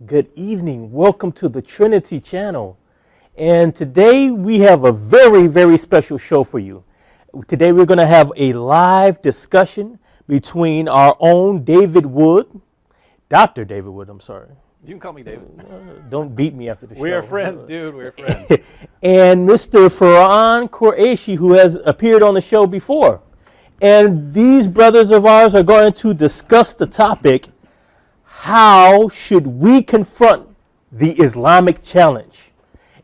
Good evening. Welcome to the Trinity channel. And today we have a very, very special show for you. Today we're going to have a live discussion between our own David Wood, Dr. David Wood, I'm sorry. You can call me David. Don't beat me after the show. We are friends, dude. We're friends. And Mr. Farhan Qureshi, who has appeared on the show before. And these brothers of ours are going to discuss the topic, how should we confront the Islamic challenge?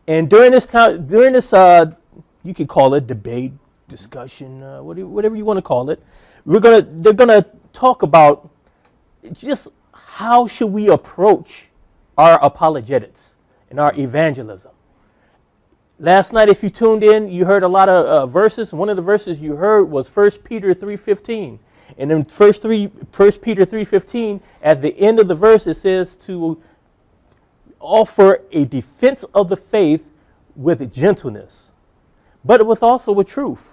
And during this you could call it debate, discussion, whatever you want to call it, they're gonna talk about just how should we approach our apologetics and our evangelism. Last night, if you tuned in, you heard a lot of verses. One of the verses you heard was 1 Peter 3:15. And in 1 Peter 3:15, at the end of the verse, it says to offer a defense of the faith with gentleness, but with truth.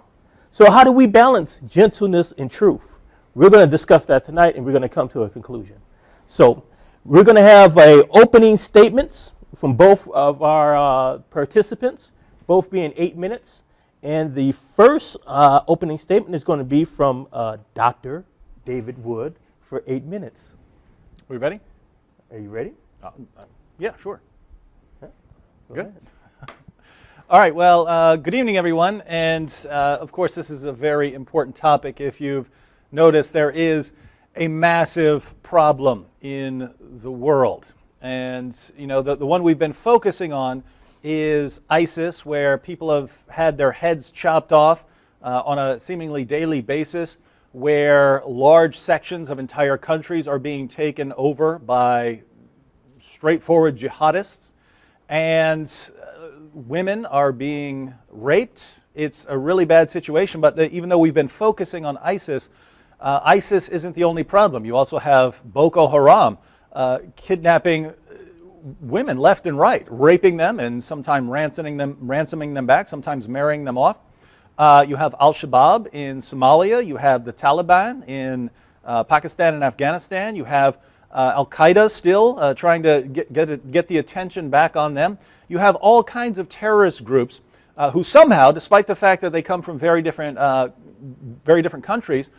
So how do we balance gentleness and truth? We're going to discuss that tonight, and we're going to come to a conclusion. So we're going to have opening statements from both of our participants, both being 8 minutes. And the first opening statement is going to be from Dr. David Wood for 8 minutes. We ready? Are you ready? Yeah, sure. Go Good. ahead. All right, well, good evening, everyone. And of course, this is a very important topic. If you've noticed, there is a massive problem in the world. And, you know, the one we've been focusing on is ISIS, where people have had their heads chopped off on a seemingly daily basis, where large sections of entire countries are being taken over by straightforward jihadists, and women are being raped. It's a really bad situation, but even though we've been focusing on ISIS, ISIS isn't the only problem. You also have Boko Haram kidnapping women left and right, raping them and sometimes ransoming them back, sometimes marrying them off. You have Al-Shabaab in Somalia. You have the Taliban in Pakistan and Afghanistan. You have Al-Qaeda still trying to get the attention back on them. You have all kinds of terrorist groups who somehow, despite the fact that they come from very different countries,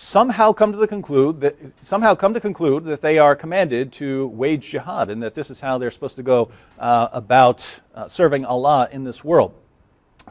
somehow come to conclude that they are commanded to wage jihad, and that this is how they're supposed to go about serving Allah in this world.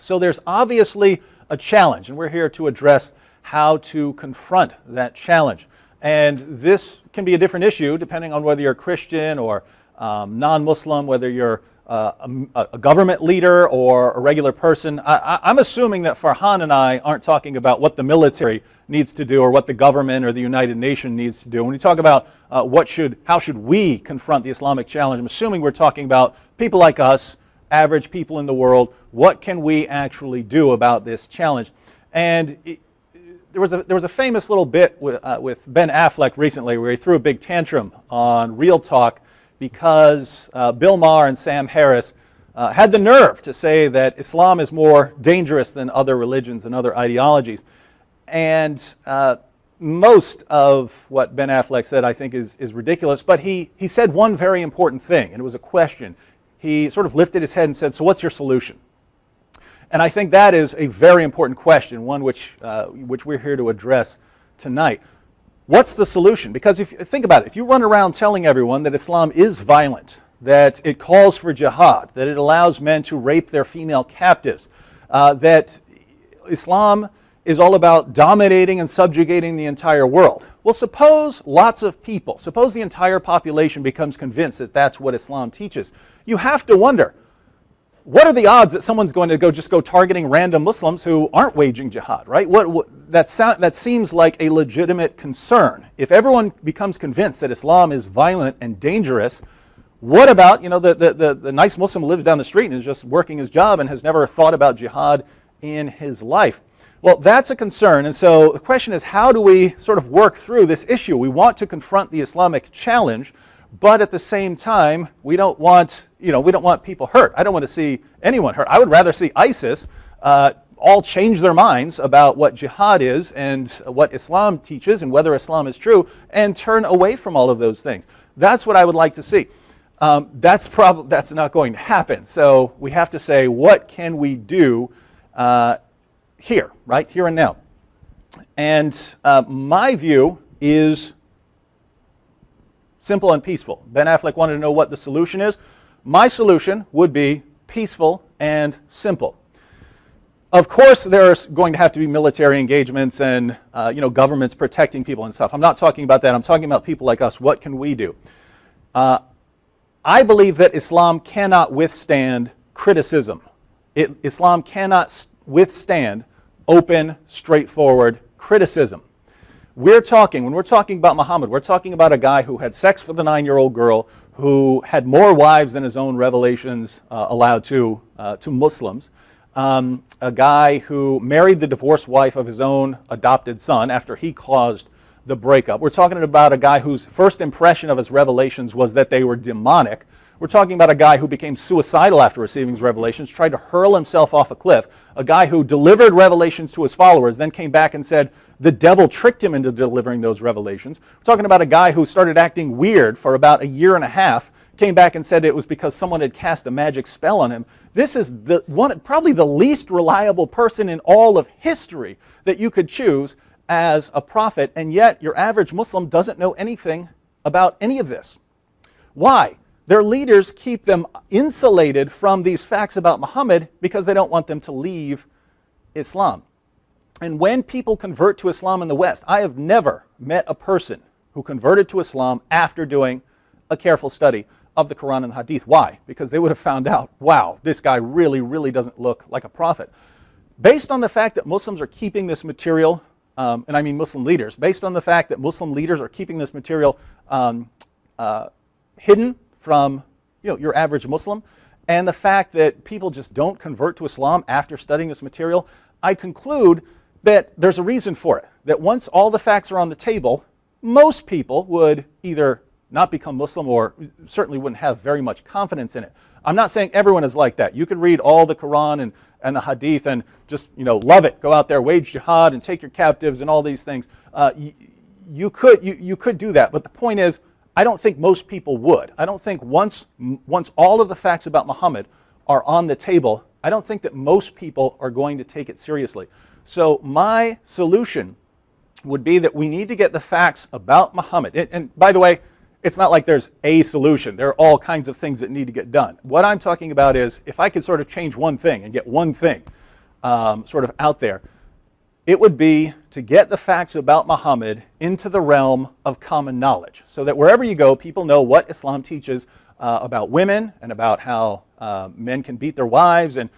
So there's obviously a challenge, and we're here to address how to confront that challenge. And this can be a different issue depending on whether you're Christian or non-Muslim, whether you're a government leader or a regular person. I'm assuming that Farhan and I aren't talking about what the military needs to do or what the government or the United Nations needs to do. When we talk about how should we confront the Islamic challenge, I'm assuming we're talking about people like us, average people in the world. What can we actually do about this challenge? And there was a famous little bit with Ben Affleck recently where he threw a big tantrum on Real Talk because Bill Maher and Sam Harris had the nerve to say that Islam is more dangerous than other religions and other ideologies. And most of what Ben Affleck said, I think, is ridiculous. But he said one very important thing, and it was a question. He sort of lifted his head and said, "So what's your solution?" And I think that is a very important question, one which we're here to address tonight. What's the solution? Because if you think about it, if you run around telling everyone that Islam is violent, that it calls for jihad, that it allows men to rape their female captives, that Islam is all about dominating and subjugating the entire world. Well, suppose lots of people, suppose the entire population becomes convinced that that's what Islam teaches. You have to wonder, what are the odds that someone's going to go targeting random Muslims who aren't waging jihad, right? That seems like a legitimate concern. If everyone becomes convinced that Islam is violent and dangerous, what about, you know, the nice Muslim who lives down the street and is just working his job and has never thought about jihad in his life? Well, that's a concern, and so the question is, how do we sort of work through this issue? We want to confront the Islamic challenge, but at the same time, we don't want people hurt. I don't want to see anyone hurt. I would rather see ISIS all change their minds about what jihad is and what Islam teaches and whether Islam is true, and turn away from all of those things. That's what I would like to see. That's not going to happen. So we have to say, what can we do here, right here and now? And my view is simple and peaceful. Ben Affleck wanted to know what the solution is. My solution would be peaceful and simple. Of course, there's going to have to be military engagements and governments protecting people and stuff. I'm not talking about that. I'm talking about people like us. What can we do? I believe that Islam cannot withstand criticism. Islam cannot withstand open, straightforward criticism. When we're talking about Muhammad, we're talking about a guy who had sex with a 9-year-old girl, who had more wives than his own revelations allowed to Muslims, a guy who married the divorced wife of his own adopted son after he caused the breakup. We're talking about a guy whose first impression of his revelations was that they were demonic. We're talking about a guy who became suicidal after receiving his revelations, tried to hurl himself off a cliff, a guy who delivered revelations to his followers, then came back and said the devil tricked him into delivering those revelations. We're talking about a guy who started acting weird for about a year and a half, came back and said it was because someone had cast a magic spell on him. This is probably the least reliable person in all of history that you could choose as a prophet, and yet your average Muslim doesn't know anything about any of this. Why? Their leaders keep them insulated from these facts about Muhammad because they don't want them to leave Islam. And when people convert to Islam in the West, I have never met a person who converted to Islam after doing a careful study of the Quran and the Hadith. Why? Because they would have found out, wow, this guy really, really doesn't look like a prophet. Based on the fact that Muslims are keeping this material, and I mean Muslim leaders, based on the fact that Muslim leaders are keeping this material hidden from your average Muslim, and the fact that people just don't convert to Islam after studying this material, I conclude that there's a reason for it. That once all the facts are on the table, most people would either not become Muslim or certainly wouldn't have very much confidence in it. I'm not saying everyone is like that. You could read all the Quran and the Hadith and just love it. Go out there, wage jihad, and take your captives and all these things. You could do that, but the point is, I don't think most people would. I don't think once all of the facts about Muhammad are on the table, I don't think that most people are going to take it seriously. So my solution would be that we need to get the facts about Muhammad. And by the way, it's not like there's a solution. There are all kinds of things that need to get done. What I'm talking about is if I could sort of change one thing and get one thing sort of out there, it would be to get the facts about Muhammad into the realm of common knowledge so that wherever you go, people know what Islam teaches about women and about how men can beat their wives and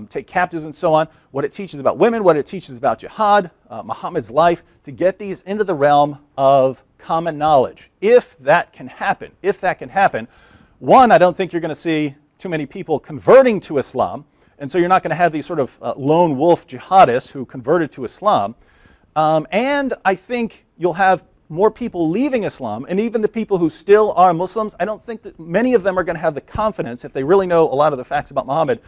take captives and so on, what it teaches about women, what it teaches about jihad, Muhammad's life, to get these into the realm of common knowledge. If that can happen, one, I don't think you're going to see too many people converting to Islam, and so you're not going to have these sort of lone wolf jihadists who converted to Islam. And I think you'll have more people leaving Islam, and even the people who still are Muslims, I don't think that many of them are going to have the confidence, if they really know a lot of the facts about Muhammad,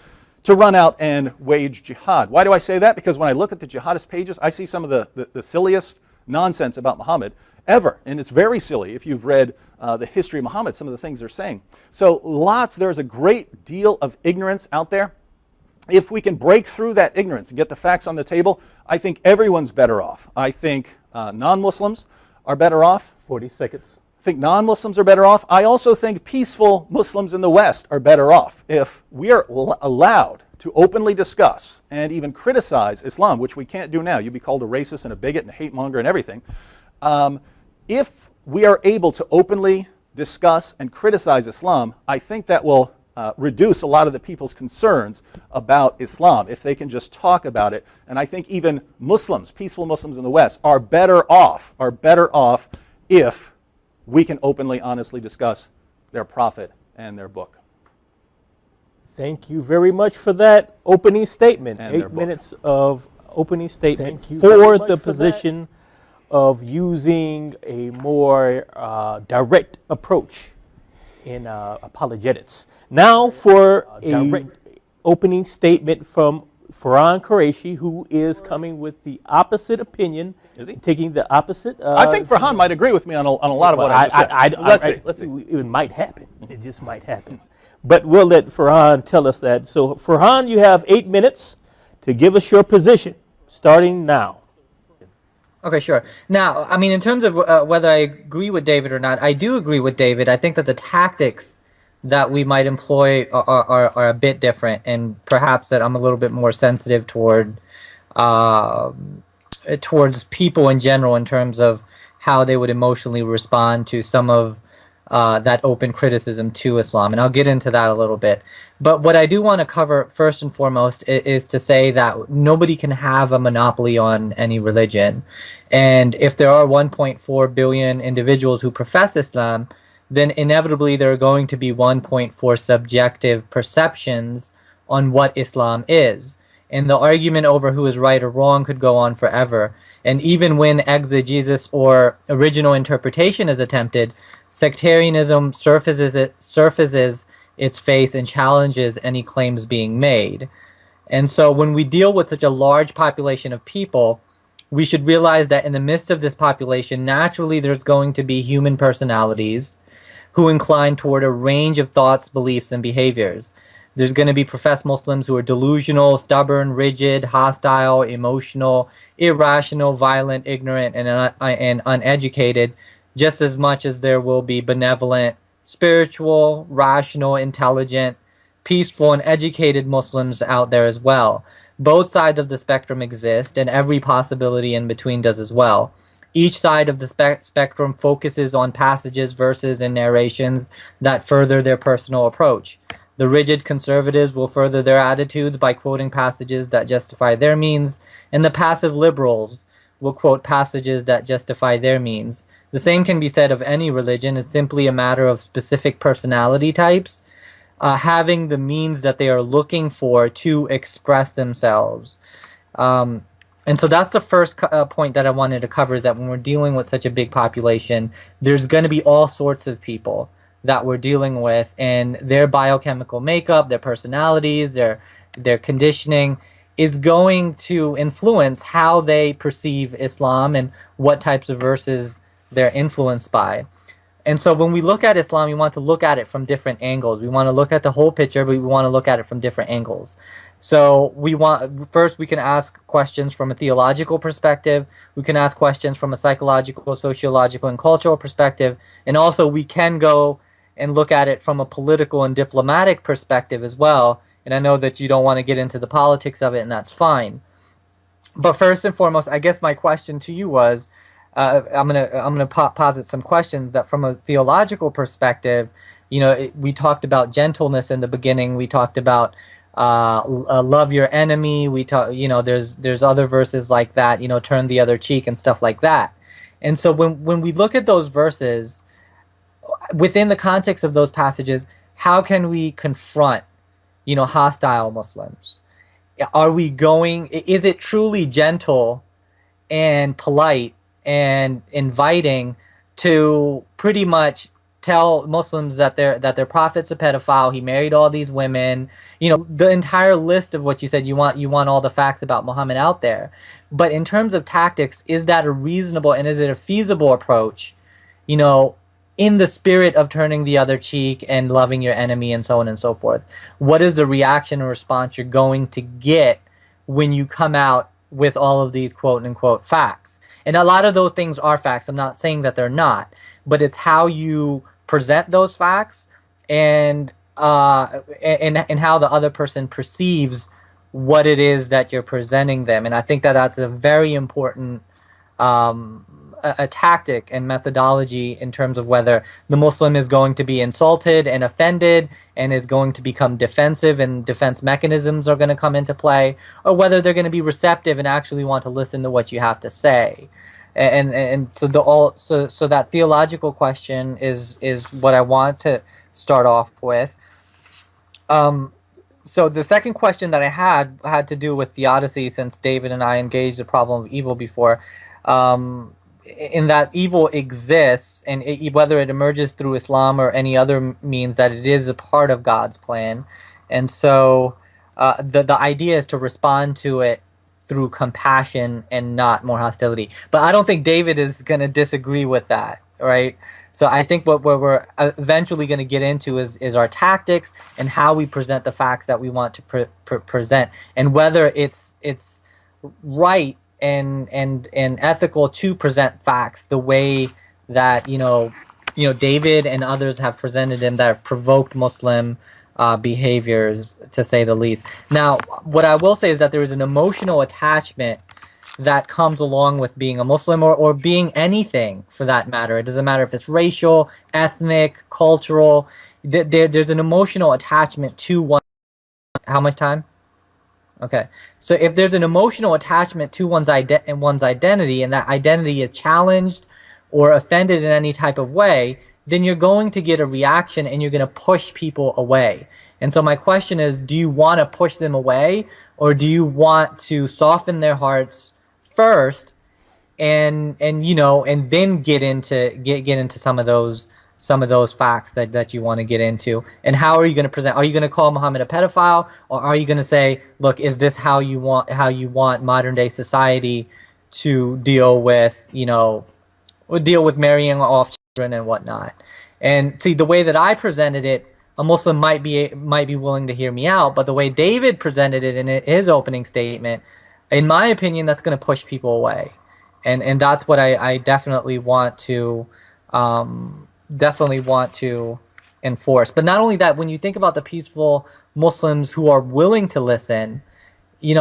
to run out and wage jihad. Why do I say that? Because when I look at the jihadist pages, I see some of the silliest nonsense about Muhammad ever. And it's very silly if you've read the history of Muhammad, some of the things they're saying. So there's a great deal of ignorance out there. If we can break through that ignorance and get the facts on the table, I think everyone's better off. I think non-Muslims are better off. 40 seconds. I think non-Muslims are better off. I also think peaceful Muslims in the West are better off. If we are allowed to openly discuss and even criticize Islam, which we can't do now, you'd be called a racist and a bigot and a hate monger and everything. If we are able to openly discuss and criticize Islam, I think that will reduce a lot of the people's concerns about Islam if they can just talk about it. And I think even Muslims, peaceful Muslims in the West, are better off if we can openly, honestly discuss their prophet and their book. Thank you very much for that opening statement. And 8 minutes of opening statement Thank you for very much the for position of using a more direct approach in apologetics. Now for a opening statement from Farhan Qureshi, who is coming with the opposite opinion. Is he? Taking the opposite. I think Farhan might agree with me on a lot of what I just said. Let's see. It might happen. It just might happen. But we'll let Farhan tell us that. So, Farhan, you have 8 minutes to give us your position, starting now. Okay, sure. Now, I mean, in terms of whether I agree with David or not, I do agree with David. I think that the tactics that we might employ are a bit different, and perhaps that I'm a little bit more sensitive towards people in general in terms of how they would emotionally respond to some of that open criticism to Islam, and I'll get into that a little bit. But what I do want to cover first and foremost is to say that nobody can have a monopoly on any religion, and if there are 1.4 billion individuals who profess Islam, then inevitably there are going to be 1.4 subjective perceptions on what Islam is. And the argument over who is right or wrong could go on forever. And even when exegesis or original interpretation is attempted, sectarianism surfaces its face and challenges any claims being made. And so when we deal with such a large population of people, we should realize that in the midst of this population, naturally there's going to be human personalities who incline toward a range of thoughts, beliefs, and behaviors. There's going to be professed Muslims who are delusional, stubborn, rigid, hostile, emotional, irrational, violent, ignorant, and uneducated, just as much as there will be benevolent, spiritual, rational, intelligent, peaceful, and educated Muslims out there as well. Both sides of the spectrum exist, and every possibility in between does as well. Each side of the spectrum focuses on passages, verses, and narrations that further their personal approach. The rigid conservatives will further their attitudes by quoting passages that justify their means, and the passive liberals will quote passages that justify their means. The same can be said of any religion. It's simply a matter of specific personality types having the means that they are looking for to express themselves. And so that's the first point that I wanted to cover, is that when we're dealing with such a big population, there's going to be all sorts of people that we're dealing with, and their biochemical makeup, their personalities, their conditioning is going to influence how they perceive Islam and what types of verses they're influenced by. And so when we look at Islam, we want to look at it from different angles. We want to look at the whole picture, but we want to look at it from different angles. So first we can ask questions from a theological perspective, we can ask questions from a psychological, sociological, and cultural perspective, and also we can go and look at it from a political and diplomatic perspective as well. And I know that you don't want to get into the politics of it, and that's fine. But first and foremost, I guess my question to you was, I'm gonna posit some questions that from a theological perspective, we talked about gentleness in the beginning. We talked about love your enemy. We talk, there's other verses like that, turn the other cheek and stuff like that. And so when we look at those verses within the context of those passages, how can we confront, hostile Muslims? Is it truly gentle and polite and inviting to pretty much tell Muslims that their prophet's a pedophile, he married all these women, the entire list of what you said, you want all the facts about Muhammad out there. But in terms of tactics, is that a reasonable and is it a feasible approach, in the spirit of turning the other cheek and loving your enemy and so on and so forth? What is the reaction or response you're going to get when you come out with all of these quote-unquote facts? And a lot of those things are facts. I'm not saying that they're not, but it's how you present those facts and how the other person perceives what it is that you're presenting them. And I think that that's a very important a tactic and methodology in terms of whether the Muslim is going to be insulted and offended and is going to become defensive and defense mechanisms are going to come into play, or whether they're going to be receptive and actually want to listen to what you have to say. And so so that theological question is what I want to start off with. So the second question that I had to do with theodicy, since David and I engaged the problem of evil before. In that evil exists, and whether it emerges through Islam or any other means, that it is a part of God's plan. And so the idea is to respond to it through compassion and not more hostility. But I don't think David is going to disagree with that, right? So I think what we're eventually going to get into is our tactics and how we present the facts that we want to present, and whether it's right and ethical to present facts the way that David and others have presented them, that have provoked Muslim behaviors, to say the least. Now, what I will say is that there is an emotional attachment that comes along with being a Muslim, or being anything for that matter. It doesn't matter if it's racial, ethnic, cultural. There's an emotional attachment to one. How much time? Okay. So if there's an emotional attachment to one's identity, and that identity is challenged or offended in any type of way, then you're going to get a reaction and you're going to push people away. And so my question is, do you want to push them away, or do you want to soften their hearts first and then get into some of those facts that you want to get into? And how are you going to present? Are you going to call Muhammad a pedophile, or are you going to say, look, is this how you want modern day society to deal with marrying off children and whatnot? And see, the way that I presented it, a Muslim might be willing to hear me out, but the way David presented it in his opening statement, in my opinion, that's going to push people away, and that's what I definitely want to enforce. But not only that, when you think about the peaceful Muslims who are willing to listen, do you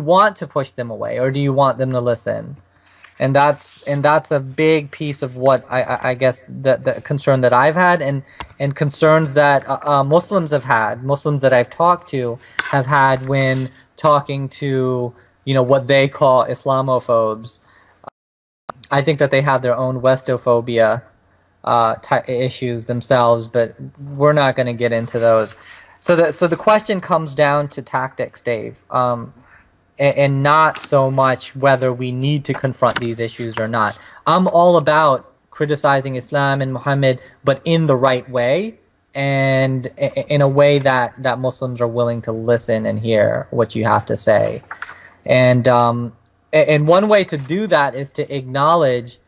want to push them away, or do you want them to listen? And that's a big piece of what I guess the concern that I've had, and concerns that Muslims that I've talked to have had when talking to what they call Islamophobes. I think that they have their own Westophobia issues themselves, but we're not going to get into those. So the question comes down to tactics, Dave. And not so much whether we need to confront these issues or not. I'm all about criticizing Islam and Muhammad, but in the right way, and in a way that Muslims are willing to listen and hear what you have to say. And one way to do that is to acknowledge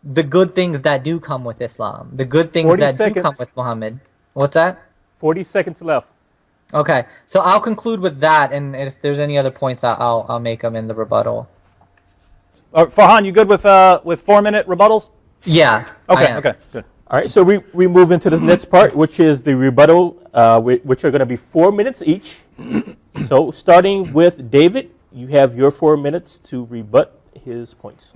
the good things that do come with Islam, the good things that do come with Muhammad. What's that? 40 seconds left. Okay, so I'll conclude with that, and if there's any other points, I'll make them in the rebuttal. Farhan, you good with 4-minute rebuttals? Yeah. Okay, good. All right, so we move into the next part, which is the rebuttal, which are going to be 4 minutes each. So starting with David, you have your 4 minutes to rebut his points.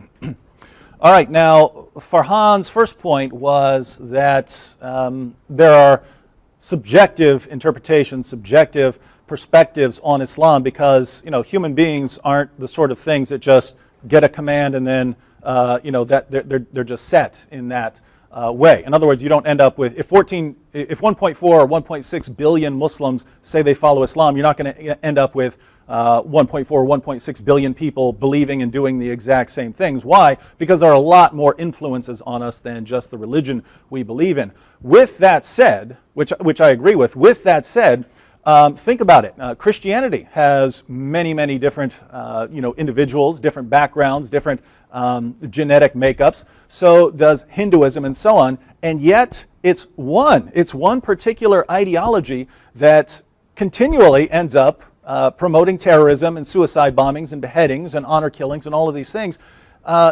All right, now Farhan's first point was that there are subjective interpretations, subjective perspectives on Islam, because human beings aren't the sort of things that just get a command and then that they're just set in that way. In other words, you don't end up with if 1.4 or 1.6 billion Muslims say they follow Islam, you're not going to end up with 1.4 or 1.6 billion people believing and doing the exact same things. Why? Because there are a lot more influences on us than just the religion we believe in. With that said, which I agree with that said, think about it. Christianity has many different individuals, different backgrounds, different genetic makeups. So does Hinduism and so on. And yet it's one particular ideology that continually ends up promoting terrorism and suicide bombings and beheadings and honor killings and all of these things.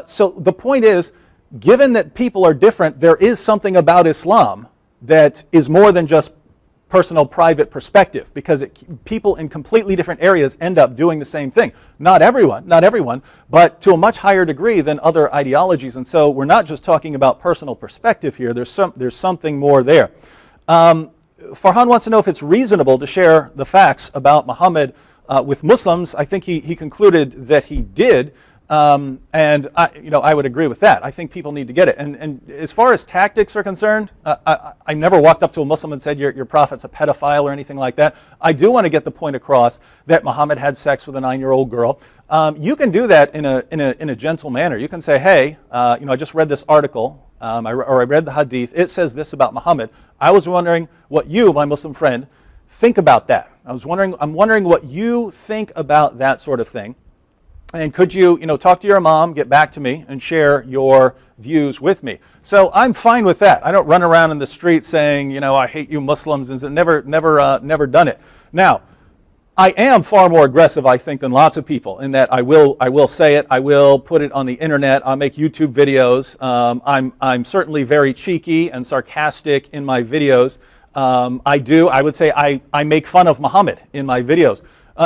So the point is, given that people are different, there is something about Islam that is more than just personal, private perspective, because people in completely different areas end up doing the same thing. Not everyone, but to a much higher degree than other ideologies. And so we're not just talking about personal perspective here. There's something more there. Farhan wants to know if it's reasonable to share the facts about Muhammad with Muslims. I think he concluded that he did. And I would agree with that. I think people need to get it. And as far as tactics are concerned, I never walked up to a Muslim and said your prophet's a pedophile or anything like that. I do want to get the point across that Muhammad had sex with a 9-year-old girl. You can do that in a gentle manner. You can say, hey, I just read this article, or I read the hadith. It says this about Muhammad. I was wondering what you, my Muslim friend, think about that. I'm wondering what you think about that sort of thing. And could you, talk to your mom, get back to me, and share your views with me? So I'm fine with that. I don't run around in the street saying, I hate you Muslims, and never done it. Now, I am far more aggressive, I think, than lots of people in that I will say it, I will put it on the internet, I'll make YouTube videos. I'm certainly very cheeky and sarcastic in my videos. I would say I make fun of Muhammad in my videos.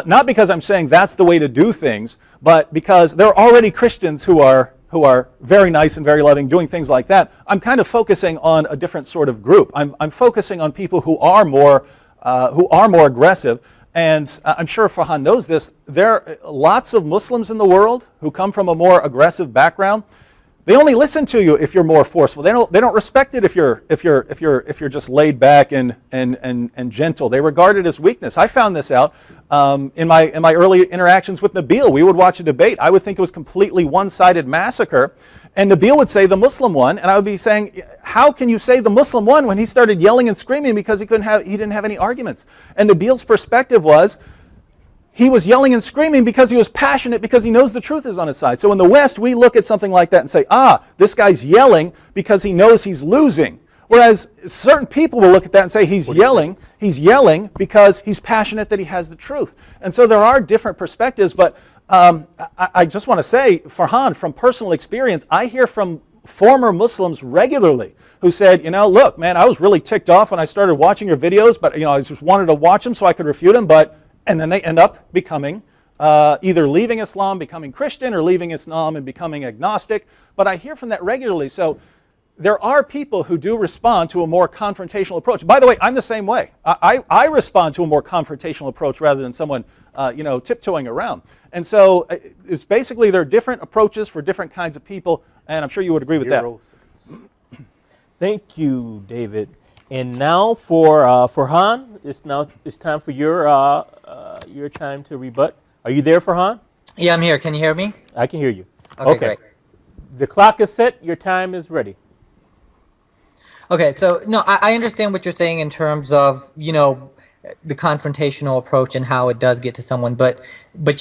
Not because I'm saying that's the way to do things, but because there are already Christians who are very nice and very loving, doing things like that. I'm kind of focusing on a different sort of group. I'm focusing on people who are more aggressive. And I'm sure Farhan knows this. There are lots of Muslims in the world who come from a more aggressive background. They only listen to you if you're more forceful. They don't respect it if you're just laid back and gentle. They regard it as weakness. I found this out in my early interactions with Nabil. We would watch a debate. I would think it was completely one-sided massacre, and Nabil would say the Muslim won, and I would be saying, how can you say the Muslim won when he started yelling and screaming because he didn't have any arguments? And Nabil's perspective was, he was yelling and screaming because he was passionate, because he knows the truth is on his side. So in the West, we look at something like that and say, this guy's yelling because he knows he's losing. Whereas certain people will look at that and say he's yelling because he's passionate that he has the truth. And so there are different perspectives, but I just want to say, Farhan, from personal experience, I hear from former Muslims regularly who said, look, man, I was really ticked off when I started watching your videos, but I just wanted to watch them so I could refute them, and then they end up becoming, either leaving Islam, becoming Christian, or leaving Islam and becoming agnostic. But I hear from that regularly. So there are people who do respond to a more confrontational approach. By the way, I'm the same way. I respond to a more confrontational approach rather than someone tiptoeing around. And so it's basically there are different approaches for different kinds of people, and I'm sure you would agree with that. Thank you, David. And now for Farhan, it's time for your time to rebut. Are you there, Farhan? Yeah, I'm here. Can you hear me? I can hear you. Okay, great. The clock is set. Your time is ready. Okay, so no, I understand what you're saying in terms of, the confrontational approach and how it does get to someone, but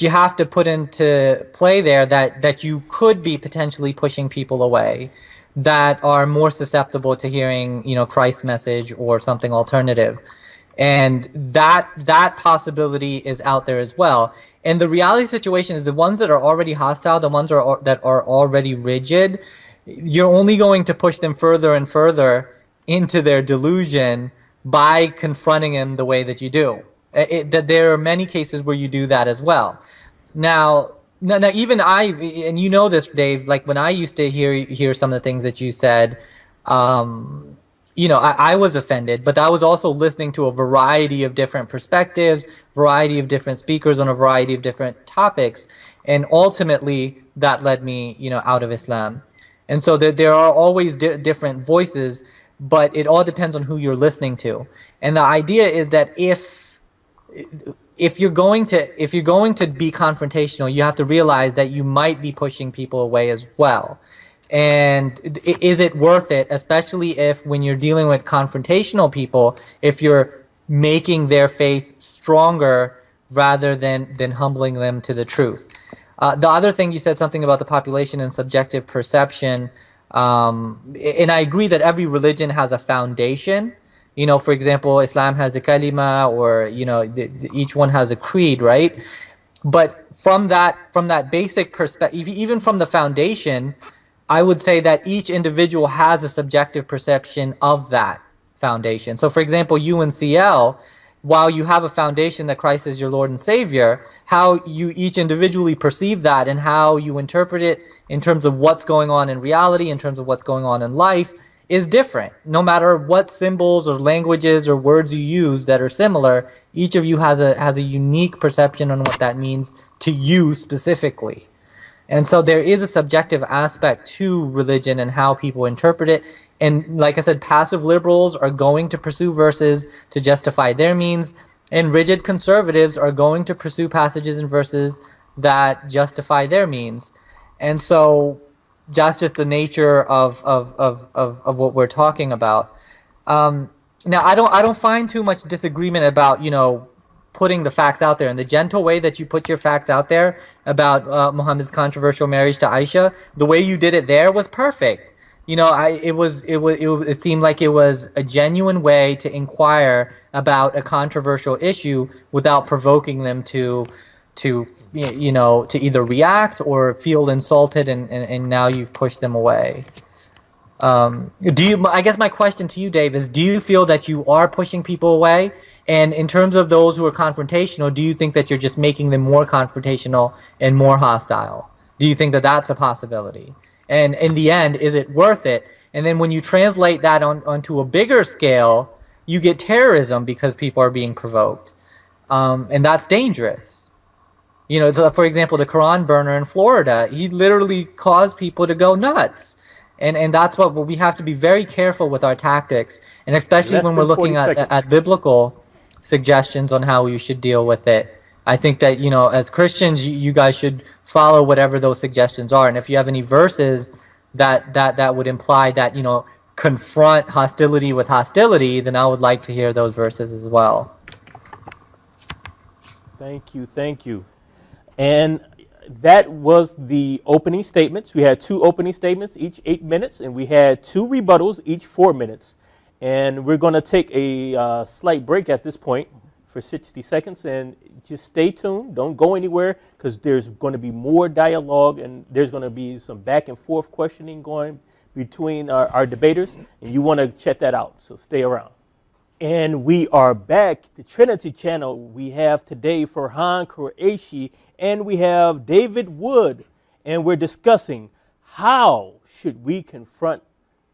you have to put into play there that you could be potentially pushing people away that are more susceptible to hearing, Christ's message or something alternative. And that possibility is out there as well. And the reality situation is the ones that are already hostile, the ones that are already rigid, you're only going to push them further and further into their delusion by confronting them the way that you do. That there are many cases where you do that as well. Now even and you know this, Dave, like when I used to hear some of the things that you said, I was offended, but I was also listening to a variety of different perspectives, variety of different speakers on a variety of different topics, and ultimately that led me, out of Islam. And so there are always different voices, but it all depends on who you're listening to. And the idea is that if you're going to be confrontational, you have to realize that you might be pushing people away as well. And is it worth it, especially if when you're dealing with confrontational people, if you're making their faith stronger rather than humbling them to the truth? The other thing, you said something about the population and subjective perception. And I agree that every religion has a foundation. For example, Islam has a kalima, or each one has a creed, right? But from that basic perspective, even from the foundation, I would say that each individual has a subjective perception of that foundation. So for example, UNCL, while you have a foundation that Christ is your Lord and Savior, how you each individually perceive that and how you interpret it in terms of what's going on in reality, in terms of what's going on in life, is different. No matter what symbols or languages or words you use that are similar, each of you has a unique perception on what that means to you specifically. And so there is a subjective aspect to religion and how people interpret it. And like I said, passive liberals are going to pursue verses to justify their means, and rigid conservatives are going to pursue passages and verses that justify their means. And so that's just the nature of what we're talking about. Now, I don't find too much disagreement about, putting the facts out there. In the gentle way that you put your facts out there about Muhammad's controversial marriage to Aisha, the way you did it there was perfect. It seemed like it was a genuine way to inquire about a controversial issue without provoking them to either react or feel insulted, and now you've pushed them away. I guess my question to you, Dave, is do you feel that you are pushing people away? And in terms of those who are confrontational, do you think that you're just making them more confrontational and more hostile? Do you think that that's a possibility? And in the end, is it worth it? And then when you translate that onto a bigger scale, you get terrorism because people are being provoked. And that's dangerous. For example, the Quran burner in Florida, he literally caused people to go nuts. And that's what we have to be very careful with our tactics, and especially when we're looking at biblical suggestions on how we should deal with it. I think that, as Christians, you guys should follow whatever those suggestions are. And if you have any verses that would imply that, confront hostility with hostility, then I would like to hear those verses as well. Thank you. And that was the opening statements. We had 2 opening statements, each 8 minutes, and we had 2 rebuttals, each 4 minutes. And we're going to take a slight break at this point for 60 seconds, and just stay tuned. Don't go anywhere, because there's going to be more dialogue, and there's going to be some back and forth questioning going between our debaters, and you want to check that out, so stay around. And we are back, the Trinity Channel. We have today Farhan Qureshi, and we have David Wood, and we're discussing how should we confront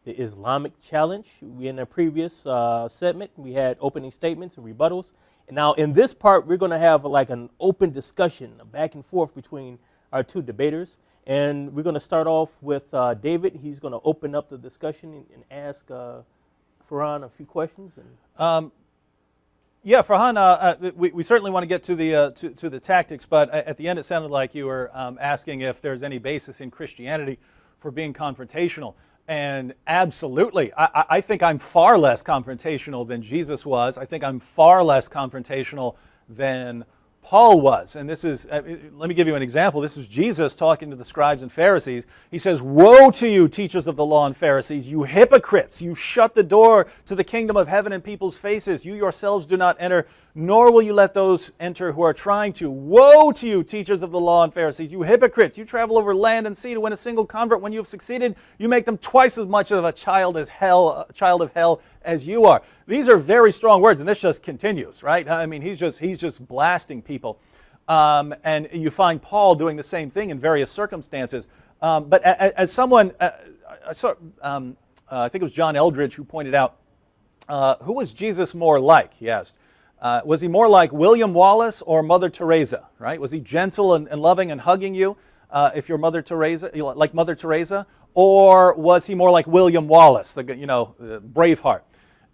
the Islamic challenge. In a previous segment, we had opening statements and rebuttals. And now in this part, we're going to have like an open discussion, a back and forth between our 2 debaters. And we're going to start off with David. He's going to open up the discussion and ask Farhan a few questions. Yeah, Farhan, we certainly want to get to the tactics, but at the end it sounded like you were asking if there's any basis in Christianity for being confrontational. And absolutely, I think I'm far less confrontational than Jesus was. I think I'm far less confrontational than Paul was. And this is, let me give you an example. This is Jesus talking to the scribes and Pharisees. He says, "Woe to you, teachers of the law and Pharisees, you hypocrites! You shut the door to the kingdom of heaven in people's faces. You yourselves do not enter, nor will you let those enter who are trying to. Woe to you, teachers of the law and Pharisees, you hypocrites! You travel over land and sea to win a single convert. When you have succeeded, you make them twice as much of a child of hell as you are." These are very strong words, and this just continues, right? I mean, he's just blasting people. And you find Paul doing the same thing in various circumstances. But as someone, I think it was John Eldridge who pointed out, who was Jesus more like, he asked. Was he more like William Wallace or Mother Teresa, right? Was he gentle and loving and hugging you if you're Mother Teresa, like Mother Teresa? Or was he more like William Wallace, the Braveheart?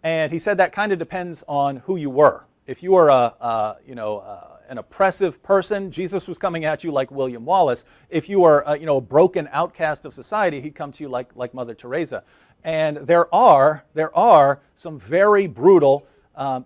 And he said that kind of depends on who you were. If you were an oppressive person, Jesus was coming at you like William Wallace. If you were a broken outcast of society, he'd come to you like Mother Teresa. And there are some very brutal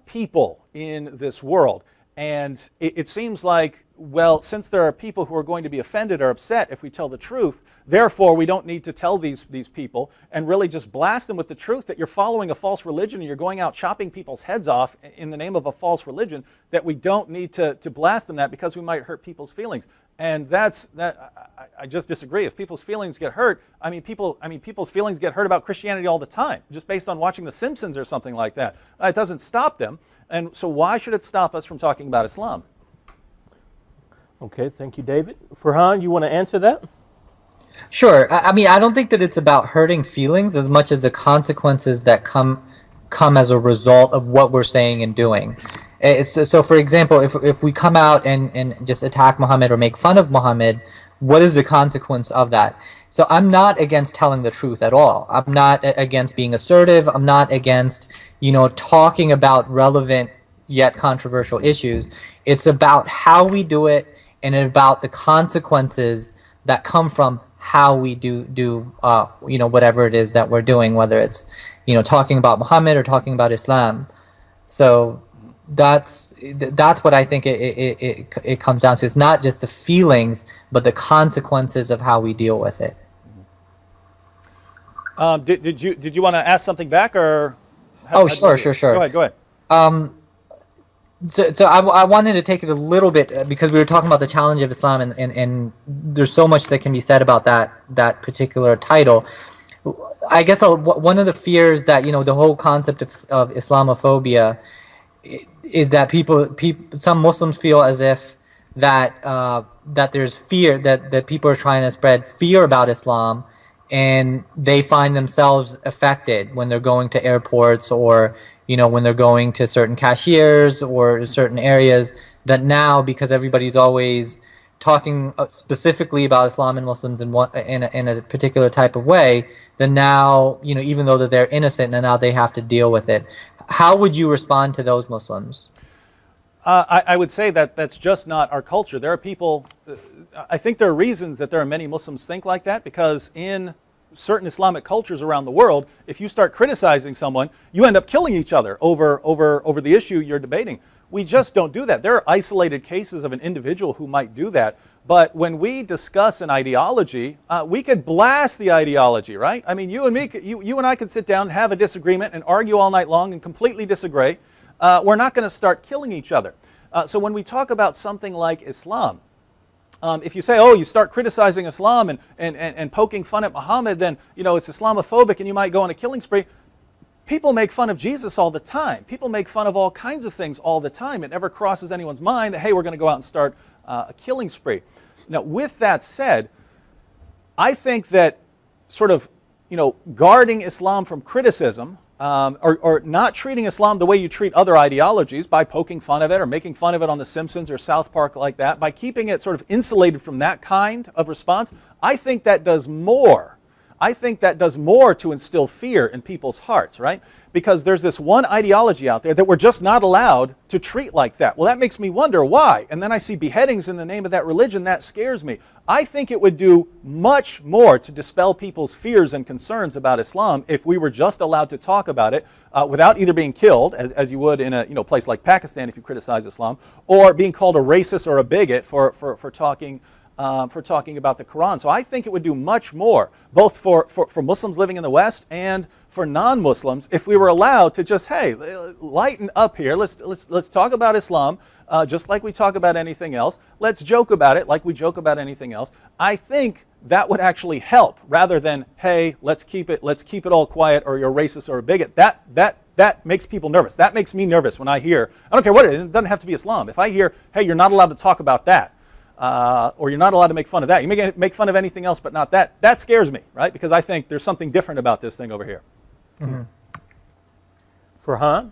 people in this world. And it seems like, well, since there are people who are going to be offended or upset if we tell the truth, therefore we don't need to tell these people and really just blast them with the truth that you're following a false religion and you're going out chopping people's heads off in the name of a false religion, that we don't need to blast them that because we might hurt people's feelings. And I just disagree. If people's feelings get hurt, people's feelings get hurt about Christianity all the time, just based on watching The Simpsons or something like that. It doesn't stop them. And so why should it stop us from talking about Islam? Okay, thank you, David. Farhan, you want to answer that? Sure. I don't think that it's about hurting feelings as much as the consequences that come as a result of what we're saying and doing. So, for example, if we come out and just attack Muhammad or make fun of Muhammad, what is the consequence of that? So I'm not against telling the truth at all. I'm not against being assertive. I'm not against, talking about relevant yet controversial issues. It's about how we do it and about the consequences that come from how we do whatever it is that we're doing, whether it's talking about Muhammad or talking about Islam. So that's what I think it comes down to. It's not just the feelings, but the consequences of how we deal with it. Did you want to ask something back, or? Sure. Go ahead. So I wanted to take it a little bit because we were talking about the challenge of Islam, and there's so much that can be said about that particular title. I guess one of the fears that the whole concept of Islamophobia is that some Muslims feel as if that there's fear that people are trying to spread fear about Islam, and they find themselves affected when they're going to airports or when they're going to certain cashiers or certain areas, that now, because everybody's always talking specifically about Islam and Muslims in a particular type of way, then now, even though that they're innocent, and now they have to deal with it. How would you respond to those Muslims? I would say that that's just not our culture. There are people, I think there are reasons that there are many Muslims think like that, because in certain Islamic cultures around the world, if you start criticizing someone, you end up killing each other over the issue you're debating. We just don't do that. There are isolated cases of an individual who might do that, but when we discuss an ideology, we could blast the ideology, right? I mean, you and me, you and I could sit down and have a disagreement and argue all night long and completely disagree. We're not going to start killing each other. So when we talk about something like Islam, if you say, oh, you start criticizing Islam and poking fun at Muhammad, then it's Islamophobic and you might go on a killing spree. People make fun of Jesus all the time. People make fun of all kinds of things all the time. It never crosses anyone's mind that, hey, we're going to go out and start a killing spree. Now, with that said, I think that sort of guarding Islam from criticism, or not treating Islam the way you treat other ideologies, by poking fun of it or making fun of it on The Simpsons or South Park like that, by keeping it sort of insulated from that kind of response, I think that does more. I think that does more to instill fear in people's hearts, right? Because there's this one ideology out there that we're just not allowed to treat like that. Well, that makes me wonder why. And then I see beheadings in the name of that religion. That scares me. I think it would do much more to dispel people's fears and concerns about Islam if we were just allowed to talk about it without either being killed, as you would in a place like Pakistan if you criticize Islam, or being called a racist or a bigot for talking about the Quran. So I think it would do much more, both for Muslims living in the West and for non-Muslims, if we were allowed to just, hey, lighten up here. Let's talk about Islam just like we talk about anything else. Let's joke about it like we joke about anything else. I think that would actually help, rather than, hey, let's keep it all quiet, or you're racist or a bigot. That makes people nervous. That makes me nervous when I hear, I don't care what it is, it doesn't have to be Islam. If I hear, hey, you're not allowed to talk about that, or you're not allowed to make fun of that. You may make fun of anything else, but not that. That scares me, right? Because I think there's something different about this thing over here. Mm-hmm. Farhan?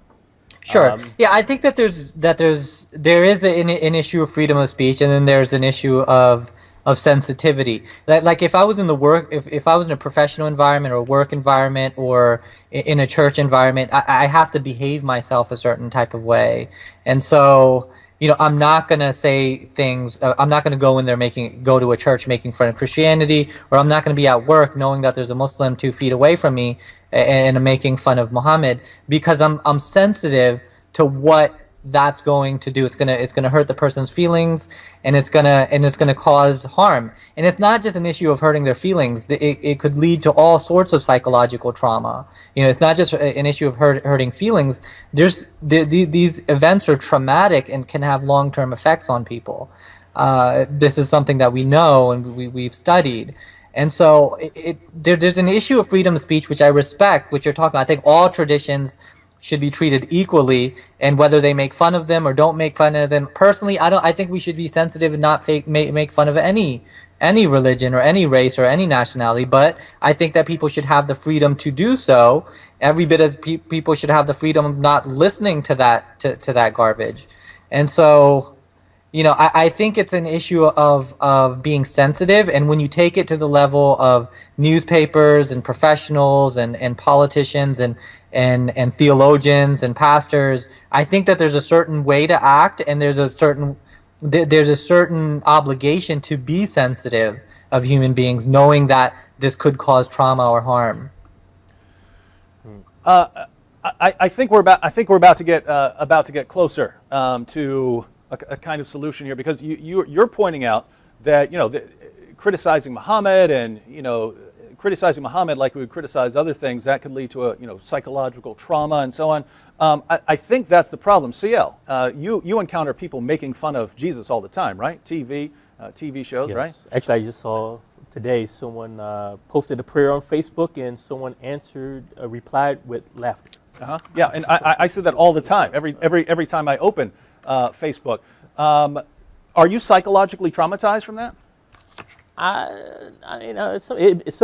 Sure. Yeah, I think that there is an issue of freedom of speech, and then there's an issue of sensitivity. Like if I was in if I was in a professional environment or a work environment or in a church environment, I have to behave myself a certain type of way, and so I'm not going to say things, I'm not going to go in there go to a church making fun of Christianity, or I'm not going to be at work knowing that there's a Muslim 2 feet away from me and making fun of Muhammad, because I'm sensitive to what that's going to do. It's gonna hurt the person's feelings, and it's gonna cause harm. And it's not just an issue of hurting their feelings. It could lead to all sorts of psychological trauma. It's not just an issue of hurting feelings. These events are traumatic and can have long-term effects on people. This is something that we know and we've studied. And so there's an issue of freedom of speech, which I respect, which you're talking about. I think all traditions should be treated equally, and whether they make fun of them or don't make fun of them. Personally, I think we should be sensitive and not make fun of any religion or any race or any nationality. But I think that people should have the freedom to do so, every bit as people should have the freedom of not listening to that garbage. And so, I think it's an issue of being sensitive, and when you take it to the level of newspapers and professionals and politicians and theologians and pastors, I think that there's a certain way to act, and there's a certain obligation to be sensitive of human beings, knowing that this could cause trauma or harm. I think we're about to get closer to a kind of solution here, because you're pointing out that criticizing Muhammad and criticizing Muhammad like we would criticize other things, that could lead to a psychological trauma and so on. I think that's the problem. CL, you encounter people making fun of Jesus all the time, right? TV shows, Yes. right? Actually, I just saw today someone posted a prayer on Facebook, and someone replied with laughter. Yeah, and I see that all the time. Every time I open Facebook. Are you psychologically traumatized from that?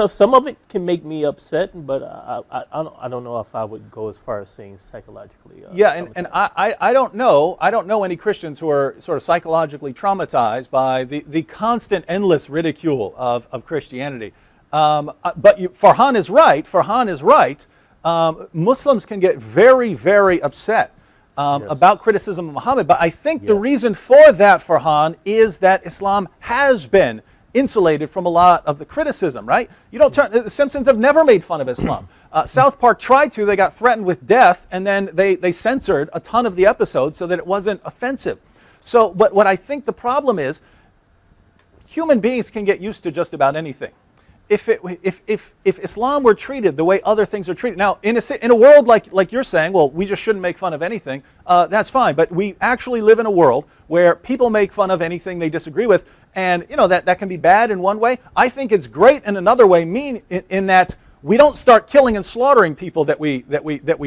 Some of it can make me upset, but I don't know if I would go as far as saying psychologically. Yeah, and I don't know any Christians who are sort of psychologically traumatized by the constant, endless ridicule of Christianity. But Farhan is right. Farhan is right. Muslims can get very, very upset Yes. about criticism of Muhammad. But I think the reason for that, Farhan, is that Islam has been insulated from a lot of the criticism, right? You don't turn, the Simpsons have never made fun of Islam. South Park tried to, they got threatened with death, and then they censored a ton of the episodes so that it wasn't offensive. So, but what I think the problem is, human beings can get used to just about anything. If Islam were treated the way other things are treated, now in a world like you're saying, well, we just shouldn't make fun of anything, that's fine. But we actually live in a world where people make fun of anything they disagree with, and that can be bad in one way. I think it's great in another way, in that we don't start killing and slaughtering people that we